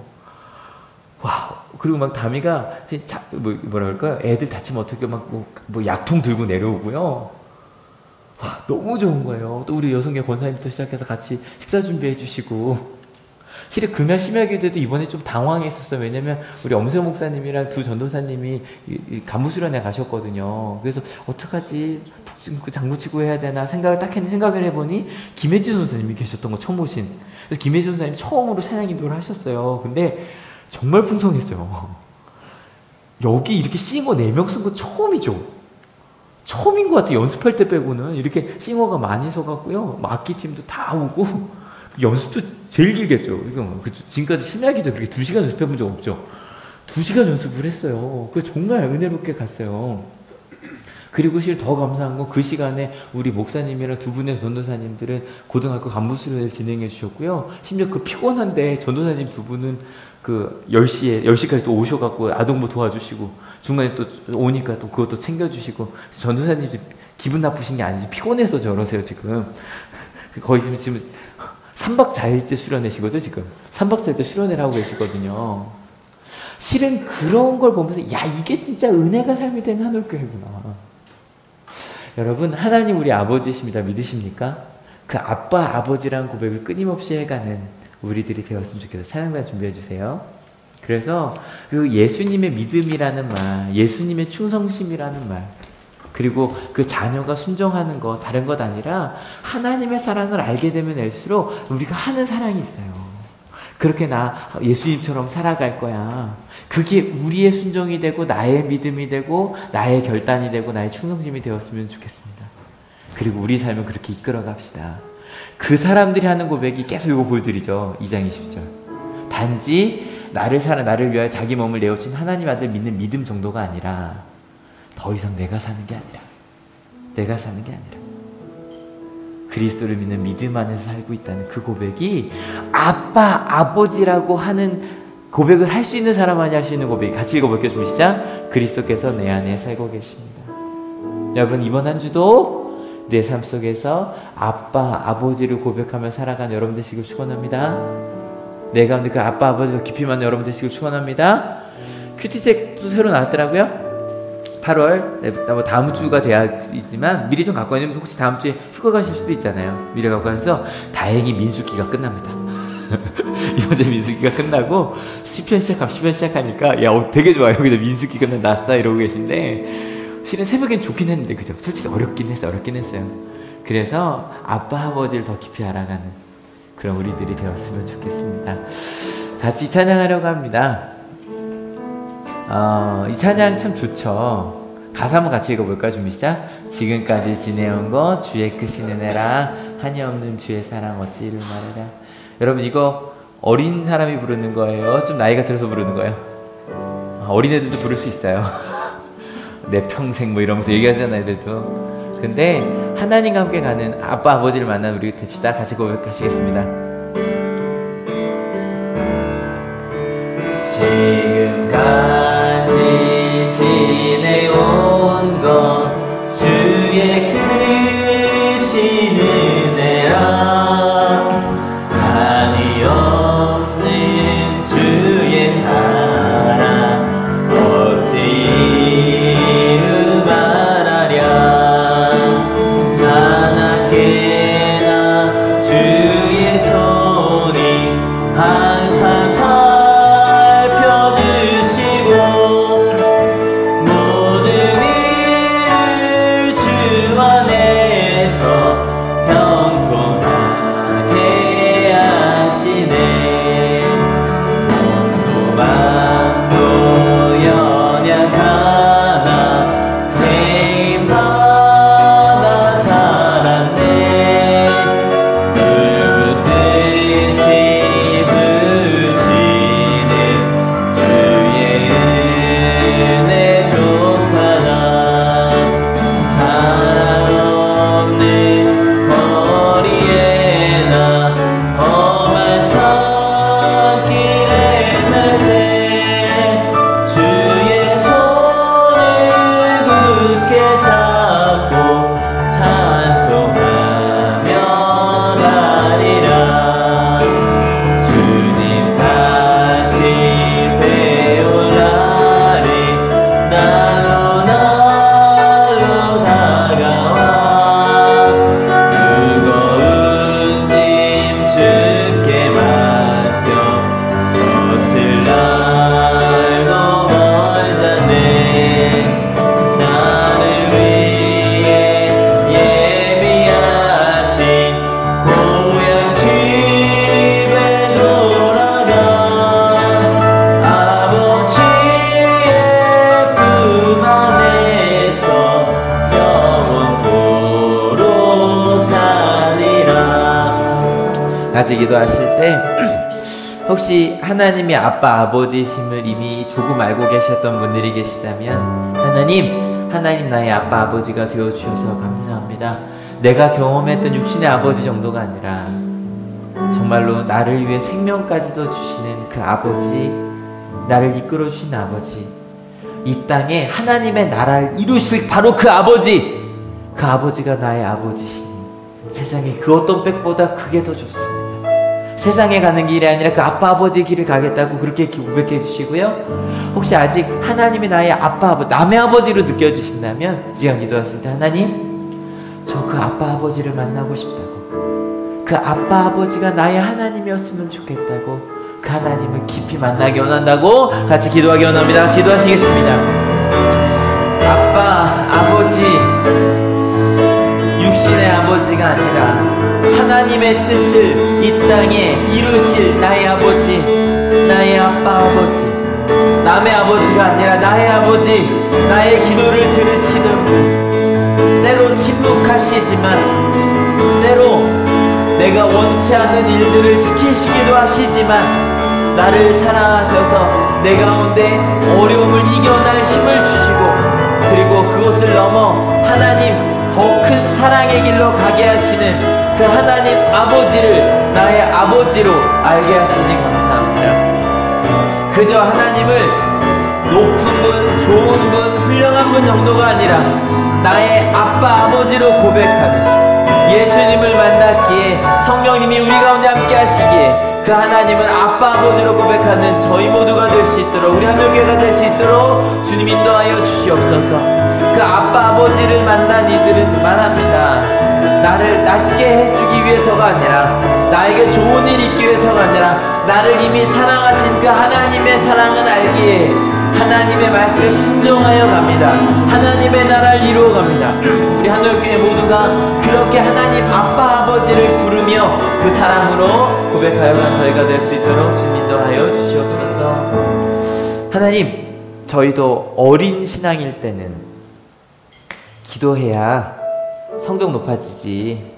S1: 와. 그리고 막 다미가 뭐라 그럴까요? 애들 다치면 어떻게 막 약통 들고 내려오고요. 와, 너무 좋은 거예요. 또 우리 여성계 권사님부터 시작해서 같이 식사 준비해 주시고, 실은 금요 심야기도도 이번에 좀 당황했었어요. 왜냐면 우리 엄세호 목사님이랑 두 전도사님이 간부수련회 가셨거든요. 그래서 어떡하지? 장구치고 해야 되나 생각을 딱 했는데 생각을 해보니 김혜진 전사님이 계셨던 거 처음 오신. 그래서 김혜진 전사님이 처음으로 찬양인도를 하셨어요. 근데 정말 풍성했어요. 여기 이렇게 싱어 4명 쓴 거 처음이죠. 처음인 것 같아요. 연습할 때 빼고는 이렇게 싱어가 많이 서갖고요. 악기팀도 다 오고 연습도 제일 길겠죠. 지금까지 심야기도 그렇게 2시간 연습해 본 적 없죠. 2시간 연습을 했어요. 그래서 정말 은혜롭게 갔어요. 그리고 더 감사한 건 그 시간에 우리 목사님이랑 두 분의 전도사님들은 고등학교 간부수련을 진행해 주셨고요. 심지어 그 피곤한데 전도사님 두 분은 그 10시까지 또 오셔갖고 아동부 도와주시고 중간에 또 오니까 또 그것도 챙겨주시고 전도사님 기분 나쁘신 게 아니지 피곤해서 저러세요 지금. 거의 지금 3박 4일째 수련회시 거죠 지금. 3박 4일째 수련회를 하고 계시거든요. 실은 그런 걸 보면서 야 이게 진짜 은혜가 삶이 된 한올교회구나. 여러분 하나님 우리 아버지십니다. 믿으십니까? 그 아빠 아버지라는 고백을 끊임없이 해가는 우리들이 되었으면 좋겠어요. 찬양단 준비해 주세요. 그래서 그 예수님의 믿음이라는 말, 예수님의 충성심이라는 말, 그리고 그 자녀가 순종하는 거 다른 것 아니라 하나님의 사랑을 알게 되면 알수록 우리가 하는 사랑이 있어요. 그렇게 나 예수님처럼 살아갈 거야. 그게 우리의 순종이 되고 나의 믿음이 되고 나의 결단이 되고 나의 충성심이 되었으면 좋겠습니다. 그리고 우리 삶을 그렇게 이끌어 갑시다. 그 사람들이 하는 고백이 계속 이거 보여드리죠. 2장 20절. 단지 나를 위하여 자기 몸을 내어준 하나님 아들 믿는 믿음 정도가 아니라 더 이상 내가 사는 게 아니라 그리스도를 믿는 믿음 안에서 살고 있다는 그 고백이 아빠, 아버지라고 하는 고백을 할 수 있는 사람만이 할 수 있는 고백. 같이 읽어볼게요. 시작. 그리스도께서 내 안에 살고 계십니다. 여러분 이번 한 주도 내 삶 속에서 아빠, 아버지를 고백하며 살아가는 여러분 되시길 축원합니다. 내 가운데 그 아빠, 아버지를 깊이 만난 여러분 되시길 축원합니다. 큐티책도 새로 나왔더라고요. 8월, 다음 주가 돼야지만 미리 좀 갖고 가면 혹시 다음 주에 휴가 가실 수도 있잖아요. 미리 갖고 가면서 다행히 민수기가 끝납니다. 이번 주에 민수기가 끝나고 10편 시작하니까 야 되게 좋아요. 여기서 민수기 끝났다 이러고 계신데 실은 새벽엔 좋긴 했는데 그죠? 솔직히 어렵긴 했어요. 그래서 아빠 아버지를 더 깊이 알아가는 그런 우리들이 되었으면 좋겠습니다. 같이 찬양하려고 합니다. 이 찬양 참 좋죠. 가사 한번 같이 읽어볼까요? 준비 시작. 지금까지 지내온 것 주의 크신 은혜라 한이 없는 주의 사랑 어찌 이를 말하랴. 여러분 이거 어린 사람이 부르는 거예요? 좀 나이가 들어서 부르는 거예요? 어린애들도 부를 수 있어요. 내 평생 뭐 이러면서 얘기하잖아요 애들도. 근데 하나님과 함께 가는 아빠 아버지를 만난 우리 됩시다. 같이 고백하시겠습니다. 지금까지 지내온 건 주의 크신 은혜라 한이 없는 주의 사랑 어찌 이루 말하랴 자나깨나 주의 손이 항상 살펴줘 가지 기도하실 때 혹시 하나님이 아빠 아버지심을 이미 조금 알고 계셨던 분들이 계시다면 하나님 나의 아빠 아버지가 되어주셔서 감사합니다. 내가 경험했던 육신의 아버지 정도가 아니라 정말로 나를 위해 생명까지도 주시는 그 아버지, 나를 이끌어 주신 아버지, 이 땅에 하나님의 나라를 이루실 바로 그 아버지가 나의 아버지시니 세상에 그 어떤 백보다 그게 더 좋습니다. 세상에 가는 길이 아니라 그 아빠 아버지의 길을 가겠다고 그렇게 고백해 주시고요. 혹시 아직 하나님이 나의 아빠 아버지, 남의 아버지로 느껴지신다면 시간 기도하실 때 하나님, 저 그 아빠 아버지를 만나고 싶다고, 그 아빠 아버지가 나의 하나님이었으면 좋겠다고, 그 하나님을 깊이 만나기 원한다고 같이 기도하기 원합니다. 같이 기도하시겠습니다. 아빠 아버지, 육신의 아버지가 아니라 하나님의 뜻을 이 땅에 이루실 나의 아버지, 나의 아빠 아버지, 남의 아버지가 아니라 나의 아버지, 나의 기도를 들으시는 분, 때로 침묵하시지만 때로 내가 원치 않는 일들을 시키시기도 하시지만 나를 사랑하셔서 내 가운데 어려움을 이겨낼 힘을 주시고, 그리고 그것을 넘어 하나님 더 큰 사랑의 길로 가게 하시는 그 하나님 아버지를 나의 아버지로 알게 하시니 감사합니다. 그저 하나님을 높은 분, 좋은 분, 훌륭한 분 정도가 아니라 나의 아빠 아버지로 고백하는, 예수님을 만났기에 성령님이 우리 가운데 함께 하시기에 그 하나님은 아빠 아버지로 고백하는 저희 모두가 될 수 있도록, 우리 하늘교회가 될 수 있도록 주님 인도하여 주시옵소서. 그 아빠 아버지를 만난 이들은 말합니다. 나를 낫게 해주기 위해서가 아니라, 나에게 좋은 일 있기 위해서가 아니라, 나를 이미 사랑하신 그 하나님의 사랑을 알기에 하나님의 말씀에 순종하여 갑니다. 하나님의 나라를 이루어 갑니다. 우리 하늘교회 모두가 그렇게 하나님 아빠 아버지를 부르며 그 사랑으로 고백하여 간 저희가 될 수 있도록 주님 인도하여 주시옵소서. 하나님, 저희도 어린 신앙일 때는 기도해야 성경 높아지지,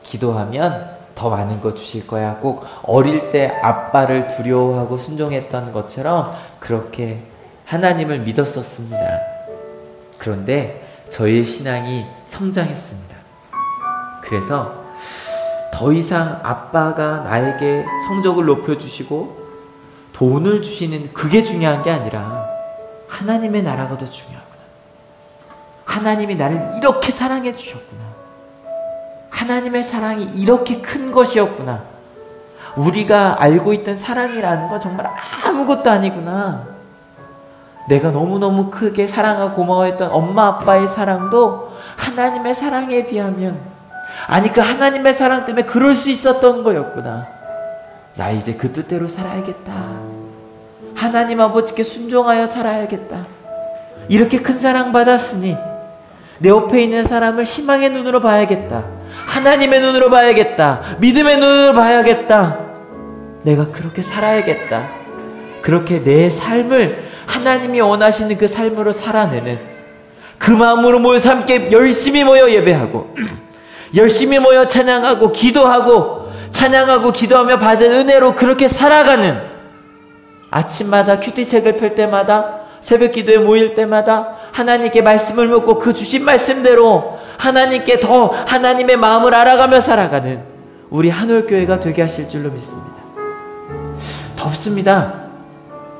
S1: 기도하면 더 많은 거 주실 거야, 꼭 어릴 때 아빠를 두려워하고 순종했던 것처럼 그렇게 하나님을 믿었었습니다. 그런데 저희의 신앙이 성장했습니다. 그래서 더 이상 아빠가 나에게 성적을 높여주시고 돈을 주시는 그게 중요한 게 아니라 하나님의 나라가 더 중요하구나. 하나님이 나를 이렇게 사랑해 주셨구나. 하나님의 사랑이 이렇게 큰 것이었구나. 우리가 알고 있던 사랑이라는 건 정말 아무것도 아니구나. 내가 너무너무 크게 사랑하고 고마워했던 엄마 아빠의 사랑도 하나님의 사랑에 비하면, 아니 그 하나님의 사랑 때문에 그럴 수 있었던 거였구나. 나 이제 그 뜻대로 살아야겠다. 하나님 아버지께 순종하여 살아야겠다. 이렇게 큰 사랑 받았으니 내 옆에 있는 사람을 희망의 눈으로 봐야겠다. 하나님의 눈으로 봐야겠다. 믿음의 눈으로 봐야겠다. 내가 그렇게 살아야겠다. 그렇게 내 삶을 하나님이 원하시는 그 삶으로 살아내는 그 마음으로 모여서 함께 열심히 모여 예배하고 열심히 모여 찬양하고 기도하고 찬양하고 기도하며 받은 은혜로 그렇게 살아가는, 아침마다 큐티책을 펼 때마다, 새벽 기도에 모일 때마다 하나님께 말씀을 묻고 그 주신 말씀대로 하나님께 더 하나님의 마음을 알아가며 살아가는 우리 한올교회가 되게 하실 줄로 믿습니다. 덥습니다.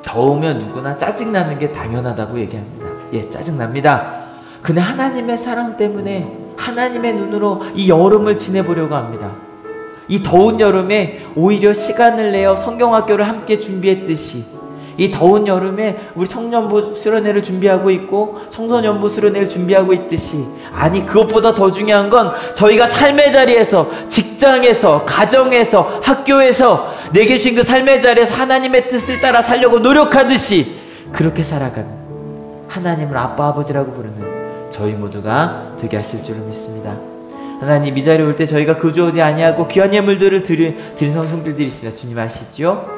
S1: 더우면 누구나 짜증나는 게 당연하다고 얘기합니다. 예, 짜증납니다. 근데 하나님의 사랑 때문에 하나님의 눈으로 이 여름을 지내보려고 합니다. 이 더운 여름에 오히려 시간을 내어 성경학교를 함께 준비했듯이 이 더운 여름에 우리 청년부 수련회를 준비하고 있고 청소년부 수련회를 준비하고 있듯이, 아니 그것보다 더 중요한 건 저희가 삶의 자리에서, 직장에서, 가정에서, 학교에서 내게 주신 그 삶의 자리에서 하나님의 뜻을 따라 살려고 노력하듯이 그렇게 살아가는, 하나님을 아빠 아버지라고 부르는 저희 모두가 되게 하실 줄로 믿습니다. 하나님, 이 자리에 올 때 저희가 거주하지 아니하고 귀한 예물들을 드린 성도들이 있습니다. 주님 아시죠?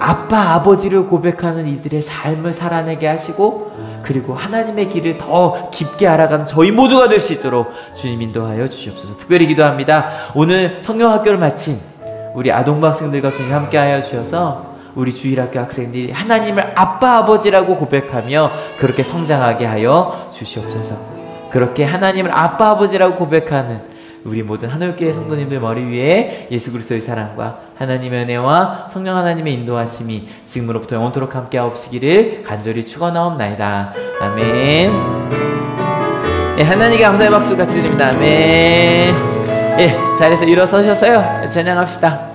S1: 아빠 아버지를 고백하는 이들의 삶을 살아내게 하시고, 그리고 하나님의 길을 더 깊게 알아가는 저희 모두가 될 수 있도록 주님 인도하여 주시옵소서. 특별히 기도합니다. 오늘 성경학교를 마친 우리 아동부 학생들과 주님 함께하여 주셔서 우리 주일학교 학생들이 하나님을 아빠 아버지라고 고백하며 그렇게 성장하게 하여 주시옵소서. 그렇게 하나님을 아빠 아버지라고 고백하는 우리 모든 한올교회 성도님들 머리 위에 예수 그리스도의 사랑과 하나님의 은혜와 성령 하나님의 인도하심이 지금으로부터 영원토록 함께하옵시기를 간절히 축원하옵나이다. 아멘. 예, 하나님께 감사의 박수 같이 드립니다. 아멘. 예, 자리에서 일어서셔서요 찬양합시다.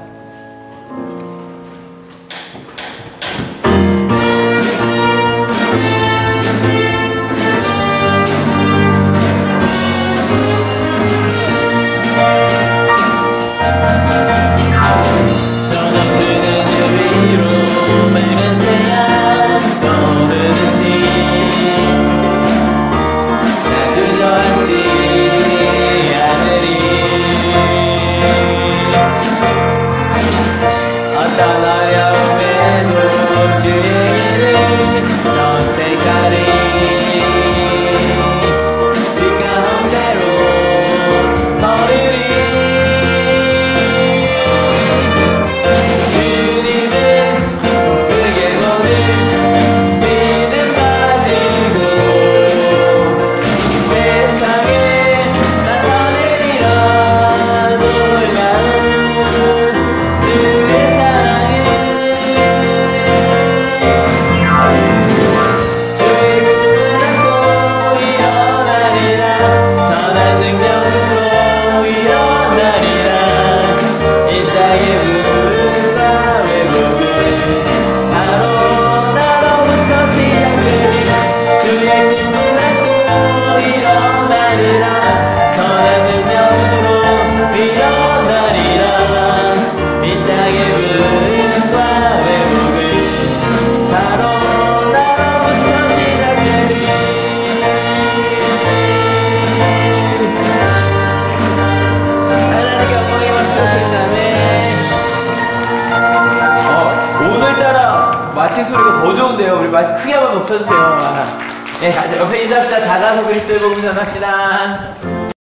S1: 마침 소리가 더 좋은데요. 우리 크게 한번 목 쳐주세요. 네, 옆에 인사합시다. 작아서 그리스도의 복음 전합시다.